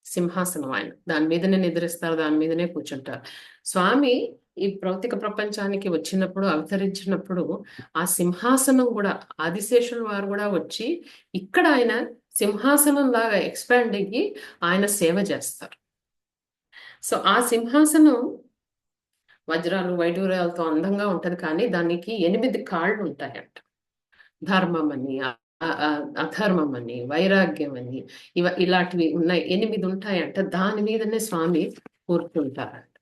సింహాసనం. ఆయన దాని మీదనే నిద్రిస్తారు, దాని మీదనే కూర్చుంటారు. స్వామి ఈ భౌతిక ప్రపంచానికి వచ్చినప్పుడు, అవతరించినప్పుడు ఆ సింహాసనం కూడా ఆదిశేషుల వారు కూడా వచ్చి ఇక్కడ ఆయన సింహాసనం లాగా ఎక్స్పాండ్ అయ్యి ఆయన సేవ చేస్తారు. సో ఆ సింహాసనం వజ్రాలు వైడూర్యాలతో అందంగా ఉంటది, కానీ దానికి 8 కాళ్ళు ఉంటాయంట. ధర్మం అని, అధర్మం అని, వైరాగ్యం అని, ఇలాంటివి ఉన్నాయి, 8 ఉంటాయంట. దాని మీదనే స్వామి కూర్చుంటారంట.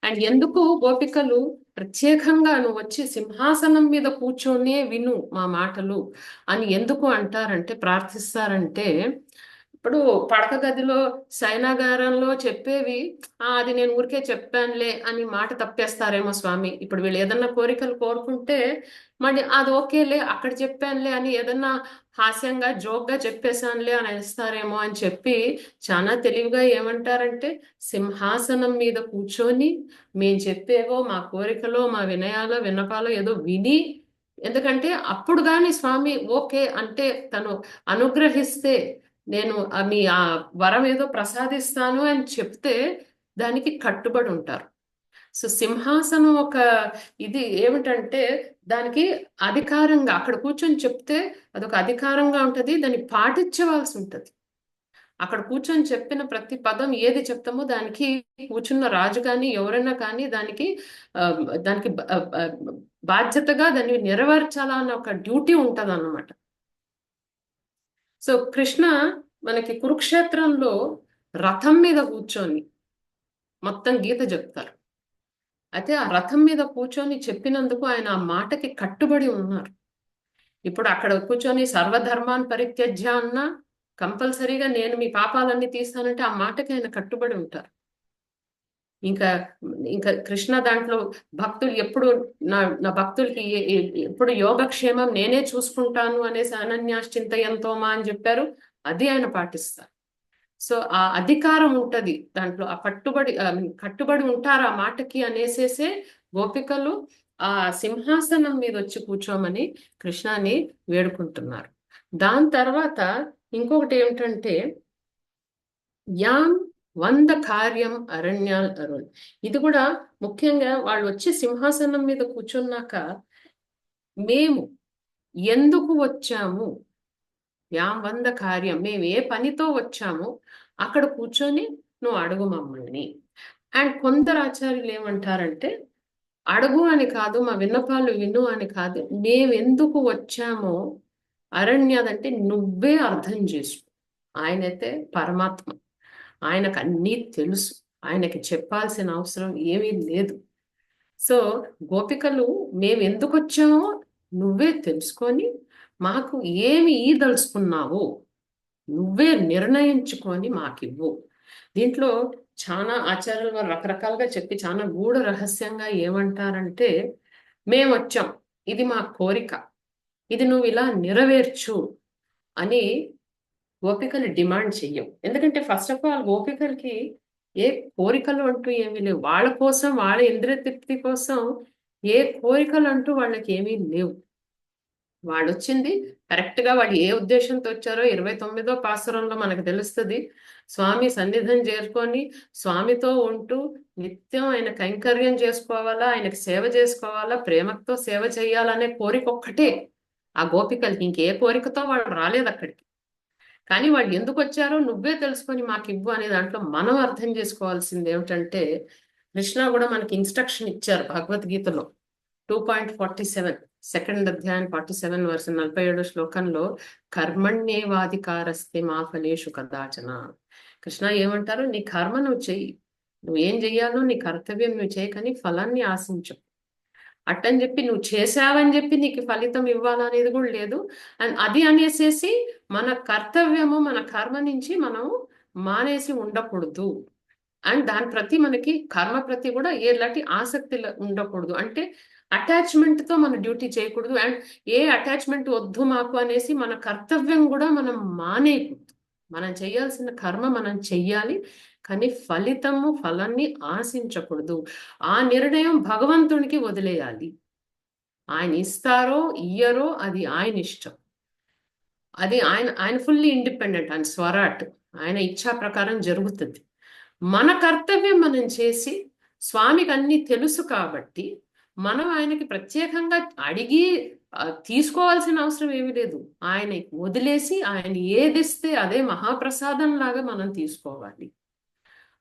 అండ్ ఎందుకు గోపికలు ప్రత్యేకంగా నువ్వు వచ్చి సింహాసనం మీద కూర్చొనే విను మా మాటలు అని ఎందుకు అంటారంటే, ప్రార్థిస్తారంటే, ఇప్పుడు పడక గదిలో శయనాగారంలో చెప్పేవి అది నేను ఊరికే చెప్పానులే అని మాట తప్పేస్తారేమో స్వామి. ఇప్పుడు వీళ్ళు ఏదన్నా కోరికలు కోరుకుంటే మళ్ళీ అది ఓకేలే అక్కడ చెప్పానులే అని ఏదన్నా హాస్యంగా జోక్గా చెప్పేశానులే అని అనిస్తారేమో అని చెప్పి చాలా తెలివిగా ఏమంటారంటే, సింహాసనం మీద కూర్చొని మేము చెప్పేవో మా కోరికలో మా వినయాలో విన్నపాలో ఏదో విని, ఎందుకంటే అప్పుడు కానీ స్వామి ఓకే అంటే తను అనుగ్రహిస్తే నేను మీ ఆ వరం ఏదో ప్రసాదిస్తాను అని చెప్తే దానికి కట్టుబడి ఉంటారు. సో సింహాసనం ఒక ఇది ఏమిటంటే దానికి అధికారంగా అక్కడ కూర్చొని చెప్తే అదొక అధికారంగా ఉంటది, దాన్ని పాటించవలసి ఉంటది. అక్కడ కూర్చొని చెప్పిన ప్రతి పదం ఏది చెప్తామో దానికి కూర్చున్న రాజు కానీ ఎవరైనా కానీ దానికి బాధ్యతగా దాన్ని నెరవేర్చాలా అన్న ఒక డ్యూటీ ఉంటది అన్నమాట. సో కృష్ణ మనకి కురుక్షేత్రంలో రథం మీద కూర్చొని మొత్తం గీత చెప్తారు. అయితే ఆ రథం మీద కూర్చొని చెప్పినందుకు ఆయన ఆ మాటకి కట్టుబడి ఉన్నారు. ఇప్పుడు అక్కడ కూర్చొని సర్వధర్మాన్ని పరిత్యజ్య అన్నా కంపల్సరీగా నేను మీ పాపాలన్నీ తీస్తానంటే ఆ మాటకి ఆయన కట్టుబడి ఉంటారు. ఇంకా కృష్ణ దాంట్లో భక్తులు ఎప్పుడు నా భక్తులకి ఎప్పుడు యోగక్షేమం నేనే చూసుకుంటాను అనేసి అనన్యాశ్చింతయంతోమా అని చెప్పారు, అది ఆయన పాటిస్తారు. సో ఆ అధికారం ఉంటది దాంట్లో, ఆ కట్టుబడి ఉంటారు ఆ మాటకి అనేసేసే గోపికలు ఆ సింహాసనం మీద వచ్చి కూర్చోమని కృష్ణాని వేడుకుంటున్నారు. దాని తర్వాత ఇంకొకటి ఏమిటంటే యాం 100 కార్యం అరణ్యాల్ అరుణ్. ఇది కూడా ముఖ్యంగా వాళ్ళు వచ్చి సింహాసనం మీద కూర్చున్నాక మేము ఎందుకు వచ్చాము, యాం 100 కార్యం, మేము ఏ పనితో వచ్చాము అక్కడ కూర్చొని నువ్వు అడుగు మమ్మల్ని. అండ్ కొందరు ఆచార్యులు ఏమంటారంటే అడుగు అని కాదు, మా విన్నపాలు విను అని కాదు, మేమెందుకు వచ్చామో అరణ్యాదంటే నువ్వే అర్థం చేసుకో. ఆయనైతే పరమాత్మ, ఆయనకు అన్నీ తెలుసు, ఆయనకి చెప్పాల్సిన అవసరం ఏమీ లేదు. సో గోపికలు మేము ఎందుకు వచ్చామో నువ్వే తెలుసుకొని మాకు ఏమి ఈదలుచుకున్నావో నువ్వే నిర్ణయించుకొని మాకివ్వు. దీంట్లో చాలా ఆచార్యులు వారు రకరకాలుగా చెప్పి చాలా గూఢ రహస్యంగా ఏమంటారంటే మేము వచ్చాం, ఇది మా కోరిక, ఇది నువ్వు ఇలా నెరవేర్చు అని గోపికలు డిమాండ్ చెయ్యం. ఎందుకంటే ఫస్ట్ ఆఫ్ ఆల్ గోపికలకి ఏ కోరికలు అంటూ ఏమీ లేవు. వాళ్ళ కోసం, వాళ్ళ ఇంద్రియ తృప్తి కోసం ఏ కోరికలు అంటూ వాళ్ళకి ఏమీ లేవు. వాళ్ళు వచ్చింది కరెక్ట్ గా వాళ్ళు ఏ ఉద్దేశంతో వచ్చారో 29వ పాసురంలో మనకు తెలుస్తుంది. స్వామి సన్నిధిని చేరుకొని స్వామితో ఉంటూ నిత్యం ఆయన కైంకర్యం చేసుకోవాలా, ఆయనకి సేవ చేసుకోవాలా, ప్రేమతో సేవ చేయాలనే కోరిక ఒక్కటే ఆ గోపికలకి. ఇంకే కోరికతో వాళ్ళు రాలేదు అక్కడికి. కానీ వాళ్ళు ఎందుకు వచ్చారో నువ్వే తెలుసుకొని మాకు ఇవ్వు అనే దాంట్లో మనం అర్థం చేసుకోవాల్సింది ఏమిటంటే కృష్ణ కూడా మనకి ఇన్స్ట్రక్షన్ ఇచ్చారు భగవద్గీతలో 2.47 సెకండ్ అధ్యాయం 47 వర్స్ 47 శ్లోకంలో కర్మణ్యేవాధికారస్తే మా ఫలేషు కదాచన. కృష్ణ ఏమంటారు, నీ కర్మ నువ్వు చెయ్యి, నువ్వేం చెయ్యాలో నీ కర్తవ్యం నువ్వు చేయకని ఫలాన్ని ఆశించు. అట్టని చెప్పి నువ్వు చేసావని చెప్పి నీకు ఫలితం ఇవ్వాలనేది కూడా లేదు. అండ్ అది అనేసేసి మన కర్తవ్యము మన కర్మ నుంచి మనం మానేసి ఉండకూడదు. అండ్ దాని ప్రతి మనకి కర్మ ప్రతి కూడా ఎలాంటి ఆసక్తి ఉండకూడదు. అంటే అటాచ్మెంట్ తో మన డ్యూటీ చేయకూడదు. అండ్ ఏ అటాచ్మెంట్ వద్దు మాకు అనేసి మన కర్తవ్యం కూడా మనం మానేయకూడదు. మనం చేయాల్సిన కర్మ మనం చెయ్యాలి, కానీ ఫలాన్ని ఆశించకూడదు. ఆ నిర్ణయం భగవంతునికి వదిలేయాలి. ఆయన ఇస్తారో ఇయ్యరో అది ఆయన ఇష్టం. అది ఆయన ఫుల్లీ ఇండిపెండెంట్, ఆయన స్వరాట్, ఆయన ఇచ్చా ప్రకారం జరుగుతుంది. మన కర్తవ్యం మనం చేసి స్వామికి అన్ని తెలుసు కాబట్టి మనం ఆయనకి ప్రత్యేకంగా అడిగి తీసుకోవాల్సిన అవసరం ఏమీ లేదు. ఆయన వదిలేసి ఆయన ఏదిస్తే అదే మహాప్రసాదం లాగా మనం తీసుకోవాలి.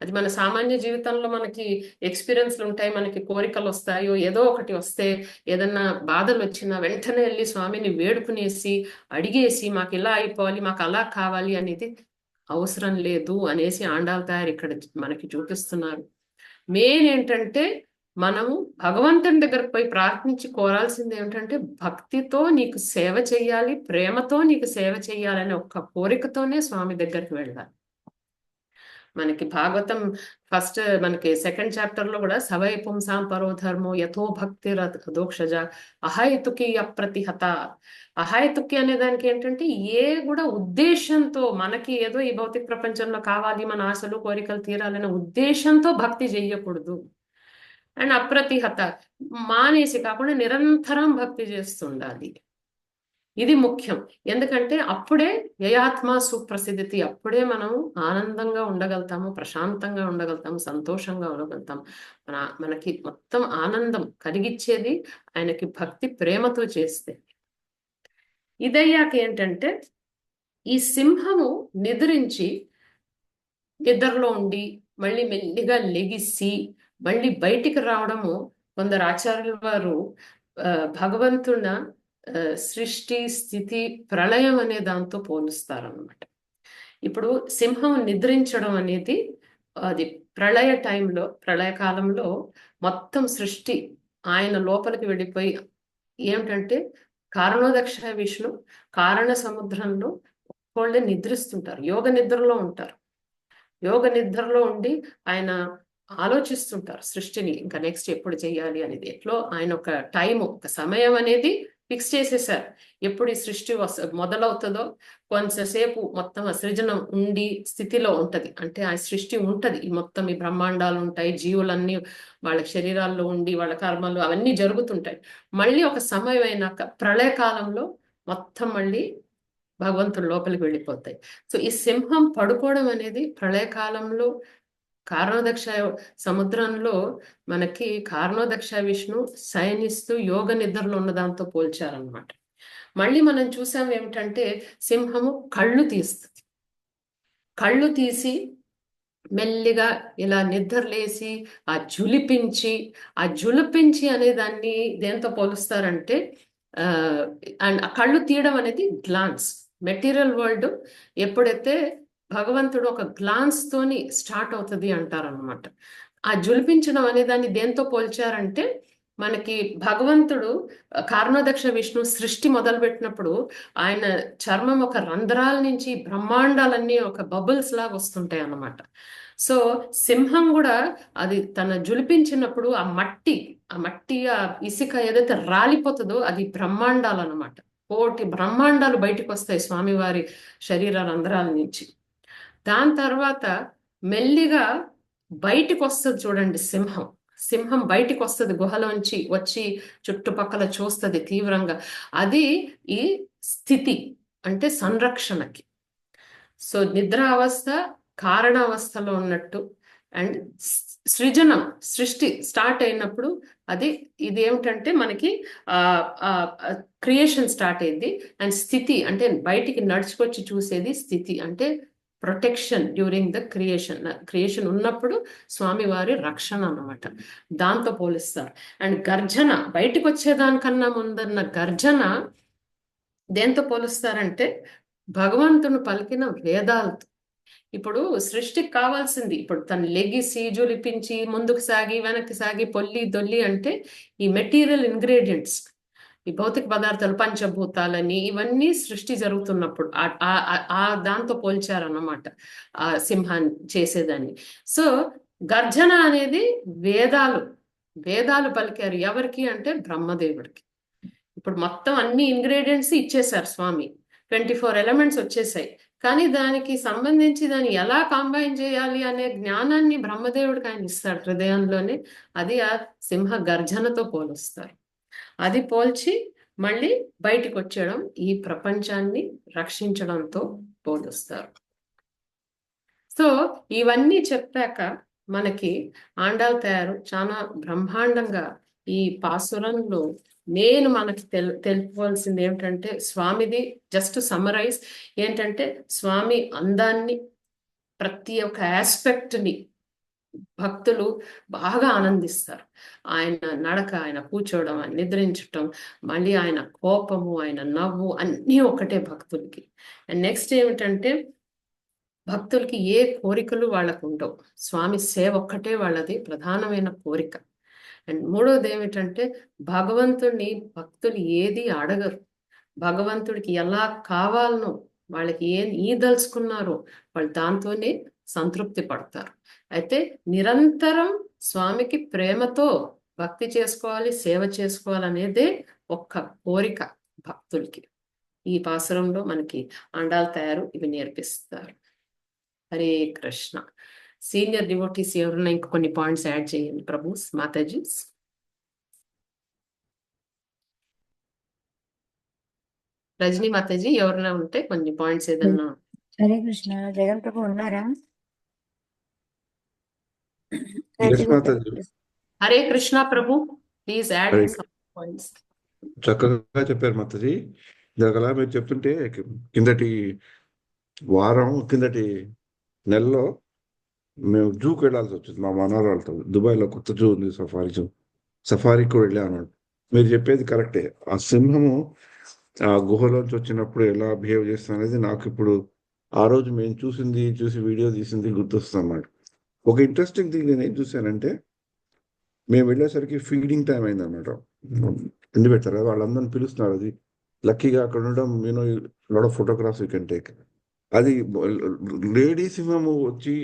అది మన సామాన్య జీవితంలో మనకి ఎక్స్పీరియన్స్లు ఉంటాయి, మనకి కోరికలు వస్తాయో ఏదో ఒకటి వస్తే, ఏదన్నా బాధలు వచ్చినా వెంటనే వెళ్ళి స్వామిని వేడుకునేసి అడిగేసి మాకు ఇలా అయిపోవాలి, మాకు అలా కావాలి అనేది అవసరం లేదు అనేసి ఆండాల్ తయారు ఇక్కడ మనకి చూపిస్తున్నారు. మెయిన్ ఏంటంటే మనము భగవంతుని దగ్గరకు పోయి ప్రార్థించి కోరాల్సింది ఏమిటంటే భక్తితో నీకు సేవ చెయ్యాలి, ప్రేమతో నీకు సేవ చెయ్యాలనే ఒక్క కోరికతోనే స్వామి దగ్గరికి వెళ్ళాలి. మనకి భాగవతం ఫస్ట్ మనకి సెకండ్ చాప్టర్ లో కూడా సవై పుంసాం పరోధర్మో యథో భక్తి దోక్షజ అహైతుకి అప్రతిహత. అహైతుకి అనే దానికి ఏంటంటే ఏ కూడా ఉద్దేశంతో మనకి ఏదో ఈ భౌతిక ప్రపంచంలో కావాలి, మన ఆశలు కోరికలు తీరాలనే ఉద్దేశంతో భక్తి చెయ్యకూడదు. అండ్ అప్రతిహత మానేసి కాకుండా నిరంతరం భక్తి చేస్తుండాలి. ఇది ముఖ్యం. ఎందుకంటే అప్పుడే యయాత్మ సుప్రసిద్ధి, అప్పుడే మనం ఆనందంగా ఉండగలుగుతాము, ప్రశాంతంగా ఉండగలుగుతాము, సంతోషంగా ఉండగలుగుతాము. మనకి మొత్తం ఆనందం కలిగిచ్చేది ఆయనకి భక్తి ప్రేమతో చేస్తే. ఇదయ్యాక ఏంటంటే ఈ సింహము నిద్రించి నిద్రలో ఉండి మళ్ళీ మెల్లిగా లెగిసి మళ్ళీ బయటికి రావడము కొందరు ఆచార్యుల వారు భగవంతున సృష్టి స్థితి ప్రళయం అనే దాంతో పోలుస్తారనమాట. ఇప్పుడు సింహం నిద్రించడం అనేది అది ప్రళయ టైంలో, ప్రళయకాలంలో మొత్తం సృష్టి ఆయన లోపలికి వెళ్ళిపోయి ఏమిటంటే కారణోదక్ష విష్ణు కారణ సముద్రంలో వాళ్ళే నిద్రిస్తుంటారు, యోగ నిద్రలో ఉంటారు. యోగ నిద్రలో ఉండి ఆయన ఆలోచిస్తుంటారు సృష్టిని ఇంకా నెక్స్ట్ ఎప్పుడు చేయాలి అనేది. ఎట్లో ఆయన ఒక టైం, ఒక సమయం అనేది ఫిక్స్ చేసేసారు. ఎప్పుడు ఈ సృష్టి మొదలవుతుందో కొంతసేపు మొత్తం ఆ సృజన ఉండి స్థితిలో ఉంటది. అంటే ఆ సృష్టి ఉంటది, ఈ మొత్తం ఈ బ్రహ్మాండాలు ఉంటాయి, జీవులన్నీ వాళ్ళ శరీరాల్లో ఉండి వాళ్ళ కర్మలు అవన్నీ జరుగుతుంటాయి. మళ్ళీ ఒక సమయం అయినాక ప్రళయకాలంలో మొత్తం మళ్ళీ భగవంతుడు లోపలికి వెళ్ళిపోతాయి. సో ఈ సింహం పడుకోవడం అనేది ప్రళయకాలంలో కారణోదక్ష సముద్రంలో మనకి కారణోదక్ష విష్ణు శయనిస్తూ యోగ నిద్రలో ఉన్న దాంతో పోల్చారనమాట. మళ్ళీ మనం చూసాం ఏమిటంటే సింహము కళ్ళు తీస్తుంది. కళ్ళు తీసి మెల్లిగా ఇలా నిద్రలేసి ఆ జులిపించి అనే దాన్ని దేంతో పోలుస్తారంటే అండ్ ఆ కళ్ళు తీయడం అనేది గ్లాన్స్. మెటీరియల్ వరల్డ్ ఎప్పుడైతే భగవంతుడు ఒక గ్లాన్స్ తోని స్టార్ట్ అవుతుంది అంటారనమాట. ఆ జులిపించడం అనే దాన్ని దేంతో పోల్చారంటే మనకి భగవంతుడు కారణోదక్ష విష్ణు సృష్టి మొదలుపెట్టినప్పుడు ఆయన చర్మం ఒక రంధ్రాల నుంచి బ్రహ్మాండాలన్నీ ఒక బబుల్స్ లాగా వస్తుంటాయి అన్నమాట. సో సింహం కూడా అది తన జులిపించినప్పుడు ఆ మట్టి ఆ ఇసుక ఏదైతే రాలిపోతుందో అది బ్రహ్మాండాలు అనమాట. కోటి బ్రహ్మాండాలు బయటకు వస్తాయి స్వామివారి శరీర రంధ్రాల నుంచి. దాని తర్వాత మెల్లిగా బయటికి వస్తుంది చూడండి సింహం బయటికి వస్తుంది గుహలోంచి వచ్చి చుట్టుపక్కల చూస్తుంది తీవ్రంగా. అది ఈ స్థితి అంటే సంరక్షణకి. సో నిద్ర అవస్థ కారణావస్థలో ఉన్నట్టు అండ్ సృష్టి స్టార్ట్ అయినప్పుడు ఇది ఏమిటంటే మనకి క్రియేషన్ స్టార్ట్ అయింది. అండ్ స్థితి అంటే బయటికి నడుచుకొచ్చి చూసేది స్థితి అంటే ప్రొటెక్షన్ డ్యూరింగ్ ద క్రియేషన్ ఉన్నప్పుడు స్వామివారి రక్షణ అన్నమాట. దాంతో పోలిస్తారు. అండ్ గర్జన బయటకు వచ్చేదానికన్నా ముందన్న గర్జన దేంతో పోలుస్తారంటే భగవంతుని పలికిన వేదాలతో. ఇప్పుడు సృష్టికి కావాల్సింది ఇప్పుడు తను లెగిసి జులిపించి ముందుకు సాగి వెనక్కి సాగి పొల్లి దొల్లి అంటే ఈ మెటీరియల్ ఇంగ్రీడియంట్స్, ఈ భౌతిక పదార్థాలు పంచభూతాలని ఇవన్నీ సృష్టి జరుగుతున్నప్పుడు ఆ దాంతో పోల్చారన్నమాట ఆ సింహాన్ని చేసేదాన్ని. సో గర్జన అనేది వేదాలు పలికారు. ఎవరికి అంటే బ్రహ్మదేవుడికి. ఇప్పుడు మొత్తం అన్ని ఇంగ్రీడియంట్స్ ఇచ్చేసారు స్వామి, 24 ఎలిమెంట్స్ వచ్చేసాయి. కానీ దానికి సంబంధించి దాన్ని ఎలా కంబైన్ చేయాలి అనే జ్ఞానాన్ని బ్రహ్మదేవుడికి ఆయన ఇస్తాడు హృదయంలోనే. అది ఆ సింహ గర్జనతో పోలుస్తారు. అది పోల్చి మళ్ళీ బయటికి వచ్చేయడం ఈ ప్రపంచాన్ని రక్షించడంతో పోలుస్తారు. సో ఇవన్నీ చెప్పాక మనకి ఆండాల్ తయారు చాలా బ్రహ్మాండంగా ఈ పాసురంలో నేను మనకి తెలుపుకోవాల్సింది ఏమిటంటే స్వామిది జస్ట్ సమరైజ్ ఏంటంటే స్వామి అందాన్ని ప్రతి ఒక్క ఆస్పెక్ట్ని భక్తులు బాగా ఆనందిస్తారు. ఆయన నడక, ఆయన కూర్చోవడం, ఆయన నిద్రించటం, మళ్ళీ ఆయన కోపము, ఆయన నవ్వు అన్నీ ఒకటే భక్తులకి. అండ్ నెక్స్ట్ ఏమిటంటే భక్తులకి ఏ కోరికలు వాళ్ళకు ఉండవు. స్వామి సేవ ఒక్కటే వాళ్ళది ప్రధానమైన కోరిక. అండ్ మూడోది ఏమిటంటే భగవంతుడిని భక్తులు ఏది అడగరు. భగవంతుడికి ఎలా కావాలనో వాళ్ళకి ఏం ఈదలుచుకున్నారో వాళ్ళు దాంతోనే సంతృప్తి పడతారు. అయితే నిరంతరం స్వామికి ప్రేమతో భక్తి చేసుకోవాలి, సేవ చేసుకోవాలనేదే ఒక్క కోరిక భక్తులకి. ఈ పాసురంలో మనకి ఆండాల్ తయారు ఇవి నేర్పిస్తారు. హరే కృష్ణ. సీనియర్ డివోటీస్ ఎవరైనా ఇంక కొన్ని పాయింట్స్ యాడ్ చేయండి ప్రభుస్, మాతాజీస్. రజనీ మాతాజీ ఎవరైనా ఉంటే కొన్ని పాయింట్స్ ఏదన్నా. హరే కృష్ణ. జగన్ ప్రభు ఉన్నారా? Yes, Mataji. Hare Krishna Prabhu, please add Hare some points. చక్కగా చెప్పారు మాతాజీ. ఇందాకలా మీరు చెప్తుంటే కిందటి నెలలో మేము జూకి వెళ్ళాల్సి వచ్చింది మా మనవరాలతో. దుబాయ్లో కొత్త జూ ఉంది, సఫారీకి వెళ్ళాను. మీరు చెప్పేది కరెక్టే. ఆ సింహము ఆ గుహలోంచి వచ్చినప్పుడు ఎలా బిహేవ్ చేస్తుంది అనేది నాకు ఇప్పుడు ఆ రోజు మేము చూసి వీడియో తీసింది గుర్తొస్తుంది అన్నమాట. ఒక ఇంట్రెస్టింగ్ థింగ్ నేను ఏం చూశానంటే మేము వెళ్ళేసరికి ఫీడింగ్ టైం అయింది అనమాట. ఎండి పెట్టారు కదా, వాళ్ళందరిని పిలుస్తున్నారు. అది లక్కీగా అక్కడ ఉండడం lot of photographs you can take. అది లేడీ సింహము వచ్చి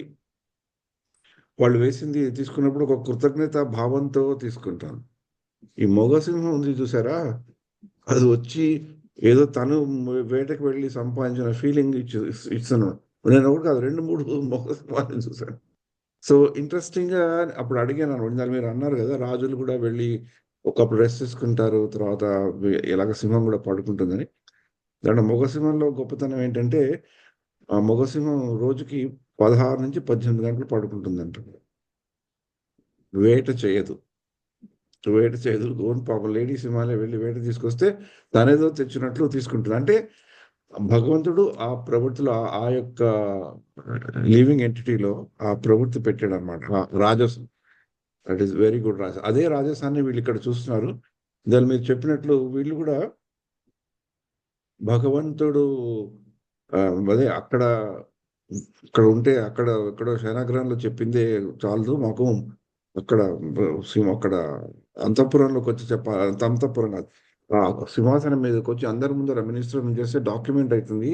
వాళ్ళు వేసింది తీసుకున్నప్పుడు ఒక కృతజ్ఞత భావంతో తీసుకుంటాను. ఈ మొగ సింహం ఉంది చూసారా, అది వచ్చి ఏదో తను వేటకు వెళ్ళి సంపాదించిన ఫీలింగ్ ఇస్తున్నాడు. నేను ఒకటి కాదు 2-3 మొగ సింహాలను చూశాను. సో ఇంట్రెస్టింగ్‌గా అప్పుడు అడిగాను అనమాట. ఇందాక మీరు అన్నారు కదా! రాజులు కూడా వెళ్ళి ఒకప్పుడు రెస్ట్ తీసుకుంటారు. తర్వాత ఇలాగ సింహం కూడా పడుకుంటుందని. దాంట్లో మొగ సింహంలో గొప్పతనం ఏంటంటే, ఆ మొగ సింహం రోజుకి 16-18 గంటలు పడుకుంటుందంట. వేట చేయదు. వేట చేయదు. ఓన్ పాపం లేడీ సింహాలే వెళ్ళి వేట తీసుకొస్తే తనేదో తెచ్చినట్లు తీసుకుంటుంది. అంటే భగవంతుడు ఆ ప్రవృత్తిలో ఆ యొక్క లివింగ్ ఎంటిటీలో ఆ ప్రవృత్తి పెట్టాడనమాట. ఆ రాజసం. దట్ ఈస్ వెరీ గుడ్ రాజసం. అదే రాజసాన్ని వీళ్ళిక్కడ చూస్తున్నారు. దాన్ని మీరు చెప్పినట్లు వీళ్ళు కూడా భగవంతుడు అదే అక్కడ ఉంటే ఎక్కడో శయనాగ్రహంలో చెప్పిందే చాలదు మాకు. అక్కడ అక్కడ అంతఃపురంలోకి వచ్చి చెప్పాలి. అంతఃపురం కాదు. ఆ సింహాసనం మీదకొచ్చి అందరి ముందర మినిస్టర్ చేస్తే డాక్యుమెంట్ అవుతుంది.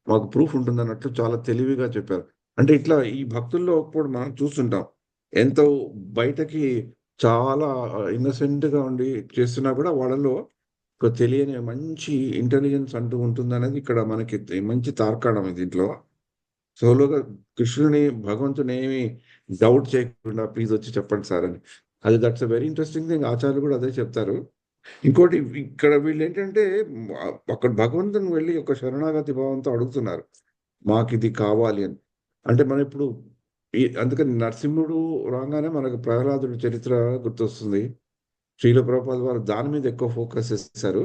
మాకు ప్రూఫ్ ఉంటుందన్నట్లు చాలా తెలివిగా చెప్పారు. అంటే ఇట్లా ఈ భక్తుల్లో కూడా మనం చూస్తుంటాం. ఎంతో బయటకి చాలా ఇన్నోసెంట్‌గా ఉండి చేస్తున్నా కూడా వాళ్ళలో ఒక తెలియని మంచి ఇంటెలిజెన్స్ అంటూ ఉంటుందనేది ఇక్కడ మనకి మంచి తార్కాణం దీంట్లో. సోలోగా కృష్ణుని, భగవంతుడిని ఏమి డౌట్ చేయకుండా ప్లీజ్ వచ్చి చెప్పండి సార్ అని. అది that's a very interesting thing. ఆచార్యులు కూడా అదే చెప్తారు. ఇంకోటి ఇక్కడ వీళ్ళేంటంటే అక్కడ భగవంతుని వెళ్ళి ఒక శరణాగతి భావంతో అడుగుతున్నారు. మాకిది కావాలి అని. అంటే మనం ఇప్పుడు అందుకని నరసింహుడు రాగానే మనకు ప్రహ్లాదుడి చరిత్ర గుర్తొస్తుంది. శ్రీల ప్రభుపాద వారు దాని మీద ఎక్కువ ఫోకస్ చేశారు.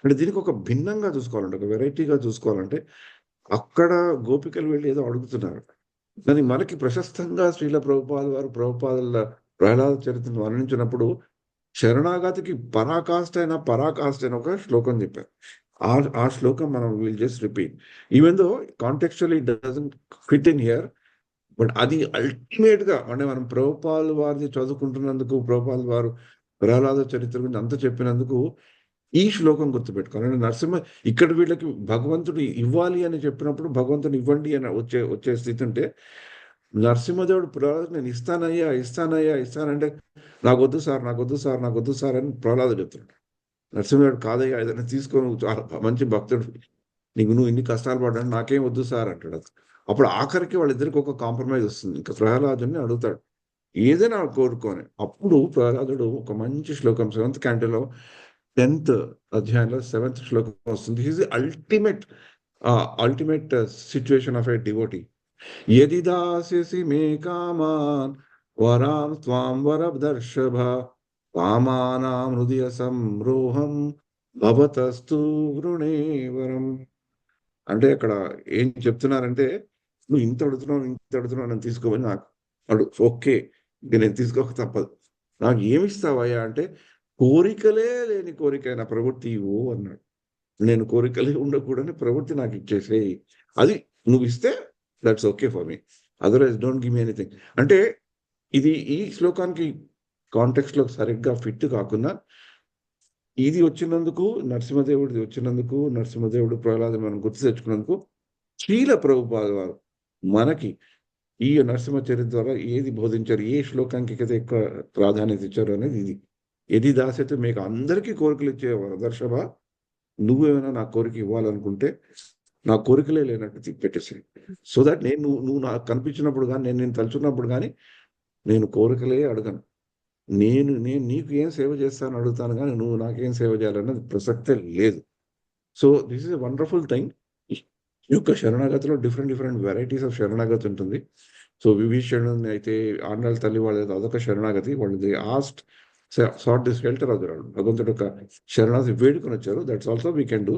అంటే దీనికి ఒక భిన్నంగా చూసుకోవాలంటే, ఒక వెరైటీగా చూసుకోవాలంటే, అక్కడ గోపికలు వెళ్ళి ఏదో అడుగుతున్నారు. కానీ మనకి ప్రశస్తంగా శ్రీల ప్రభుపాదుల ప్రహ్లాద చరిత్రను వర్ణించినప్పుడు శరణాగతికి పరాకాష్ట అయిన ఒక శ్లోకం చెప్పారు. ఆ శ్లోకం మనం will just repeat. Even though contextually it doesn't fit in here. But అది అల్టిమేట్‌గా అంటే మనం ప్రభుపాదుల వారిది చదువుకుంటున్నందుకు, ప్రభుపాదుల వారు ప్రహ్లాద చరిత్ర గురించి అంతా చెప్పినందుకు ఈ శ్లోకం గుర్తుపెట్టుకోవాలి. అంటే నరసింహ ఇక్కడ వీళ్ళకి భగవంతుడు ఇవ్వాలి అని చెప్పినప్పుడు భగవంతుడు ఇవ్వండి అని వచ్చే స్థితి ఉంటే, నరసింహదేవుడు ప్రహ్లాదుడు నేను ఇస్తానంటే నాకొద్దు సార్ అని ప్రహ్లాదుడు చెప్తున్నాడు. నరసింహదేవుడు కాదయ్యా ఏదైనా తీసుకో, నువ్వు చాలా మంచి భక్తుడు. నువ్వు ఇన్ని కష్టాలు పడ్డాను నాకేం వద్దు సార్ అంటాడు. అప్పుడు ఆఖరికి వాళ్ళిద్దరికి ఒక కాంప్రమైజ్ వస్తుంది. ఇంకా ప్రహ్లాదుడిని అడుగుతాడు. ఏదైనా కోరుకొని. అప్పుడు ప్రహ్లాదుడు ఒక మంచి శ్లోకం 7th క్యాంటోలో 10th అధ్యాయంలో 7th శ్లోకం వస్తుంది. His ultimate situation of a devotee. యది దాస్యసి మే కామాన్ వరాం త్వాం వరదర్షభ కామానాం హృదయ సంరోహం భవతస్తు వృణే వరం. అంటే అక్కడ ఏం చెప్తున్నారంటే, నువ్వు ఇంత అడుగుతున్నావు నన్ను తీసుకోమని నాకు ఓకే. ఇంక నేను తీసుకోక తప్పదు. నాకు ఏమిస్తావయ్యా అంటే, కోరికలే లేని కోరికైన ప్రవృత్తి ఇవ్వు అన్నాడు. నేను కోరికలే ఉండకూడని ప్రవృత్తి నాకు ఇచ్చేసేయి. అది నువ్వు ఇస్తే that's okay for me. Otherwise don't give me anything. అంటే ఇది ఈ శ్లోకానికి కాంటెక్స్ట్‌లో సరిగ్గా ఫిట్ కాకుండా ఇది వచ్చినందుకు, నరసింహదేవుడిది వచ్చినందుకు, నరసింహదేవుడు ప్రహ్లాదుని మనం గుర్తు తెచ్చుకున్నందుకు శ్రీల ప్రభుపాద వారు మనకి ఈ నరసింహ చరిత్ర ద్వారా ఏది బోధించారు, ఏ శ్లోకానికి అయితే ఎక్కువ ప్రాధాన్యత ఇచ్చారు అనేది ఇది. యది దాస్యతే మీకు అందరికీ కోరికలు ఇచ్చే వరదర్షభ, నువ్వేమైనా నా కోరిక ఇవ్వాలనుకుంటే నా కోరికలే లేనట్టు పెట్టేసాయి. సో దట్ నువ్వు నాకు కనిపించినప్పుడు కానీ, నేను తలుచుకున్నప్పుడు కానీ నేను కోరికలే అడగను. నేను నీకు ఏం సేవ చేస్తాను అడుగుతాను కానీ నువ్వు నాకేం సేవ చేయాలన్నది ప్రసక్తే లేదు. So this is a wonderful thing. ఈ యొక్క శరణాగతిలో డిఫరెంట్ వెరైటీస్ ఆఫ్ శరణాగతి ఉంటుంది. సో విభీషణుని అయితే ఆండాళ్ళ తల్లి వాళ్ళది అదొక శరణాగతి. వాళ్ళది sat the shelter of the Lord. భగవంతుడు ఒక శరణాగతి వేడుకొని వచ్చారు. That's also we can do.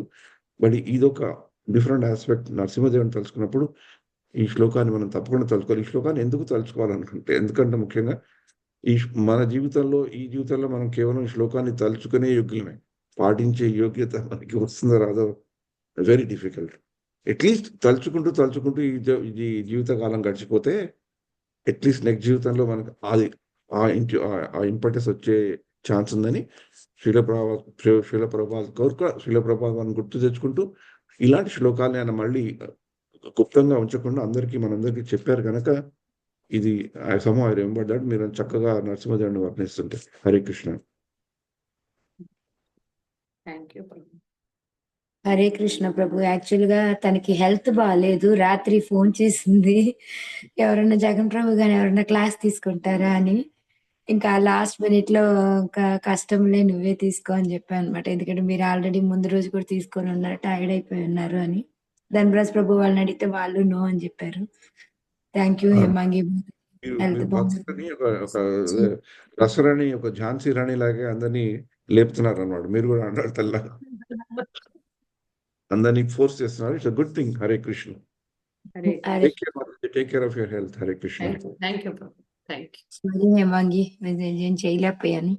But ఇదొక డిఫరెంట్ ఆస్పెక్ట్. నరసింహదేవుని తలుచుకున్నప్పుడు ఈ శ్లోకాన్ని మనం తప్పకుండా తలుచుకోవాలి. ఈ శ్లోకాన్ని ఎందుకు తలుచుకోవాలనుకుంటే, ఎందుకంటే ముఖ్యంగా మన ఈ జీవితంలో మనం కేవలం ఈ శ్లోకాన్ని తలుచుకునే యోగ్యులమే. పాటించే యోగ్యత మనకి వస్తుందో రాదో వెరీ డిఫికల్ట్. అట్లీస్ట్ తలుచుకుంటూ ఈ జీవితకాలం గడిచిపోతే అట్లీస్ట్ నెక్స్ట్ జీవితంలో మనకు అది ఆ ఇంపార్టెన్స్ వచ్చే ఛాన్స్ ఉందని శ్రీల ప్రభుపాద మనం గుర్తు తెచ్చుకుంటూ ఇలాంటి శ్లోకాలని ఆయన మళ్ళీ గుప్తంగా ఉంచకుండా మనందరికీ చెప్పారు కనుక ఇది ఐ రిమెంబర్ దట్ మీరు చక్కగా నరసింహదేవుని వర్ణిస్తుంటే. హరే కృష్ణ. Thank you Prabhu. హరే కృష్ణ ప్రభు. యాక్చువల్ గా తనకి హెల్త్ బాగాలేదు. రాత్రి ఫోన్ చేసింది, ఎవరన్నా జగన్ ప్రభు గాని ఎవరన్నా క్లాస్ తీసుకుంటారా అని. ఇంకా లాస్ట్ మినిట్ లో ఇంకా కష్టంలే నువ్వే తీసుకో అని చెప్పాను అనమాట. ఎందుకంటే మీరు ఆల్రెడీ ముందు రోజు కూడా తీసుకొని ఉన్నారు, టైర్డ్ అయిపోయి ఉన్నారు అని. ధనరాజ్ ప్రభు వాళ్ళని అడిగితే వాళ్ళు నో అని చెప్పారు. Thank you Hemangi. మీరు హెల్త్ బాగుంది. భక్తులని ఒక రసరాణి, ఒక ఝాన్సీ రాణి లాగే అందరినీ లేపుతున్నారు అన్నమాట. మీరు కూడా అన్నారు తెల్ల అందరినీ ఫోర్స్ చేస్తున్నారు. It's good thing. Hare Krishna. Hare Hare take care of your health. Hare Krishna. Thank you Prabhu. Thank you. Sorry Hemangi, నేను చేయలేకపోయాను.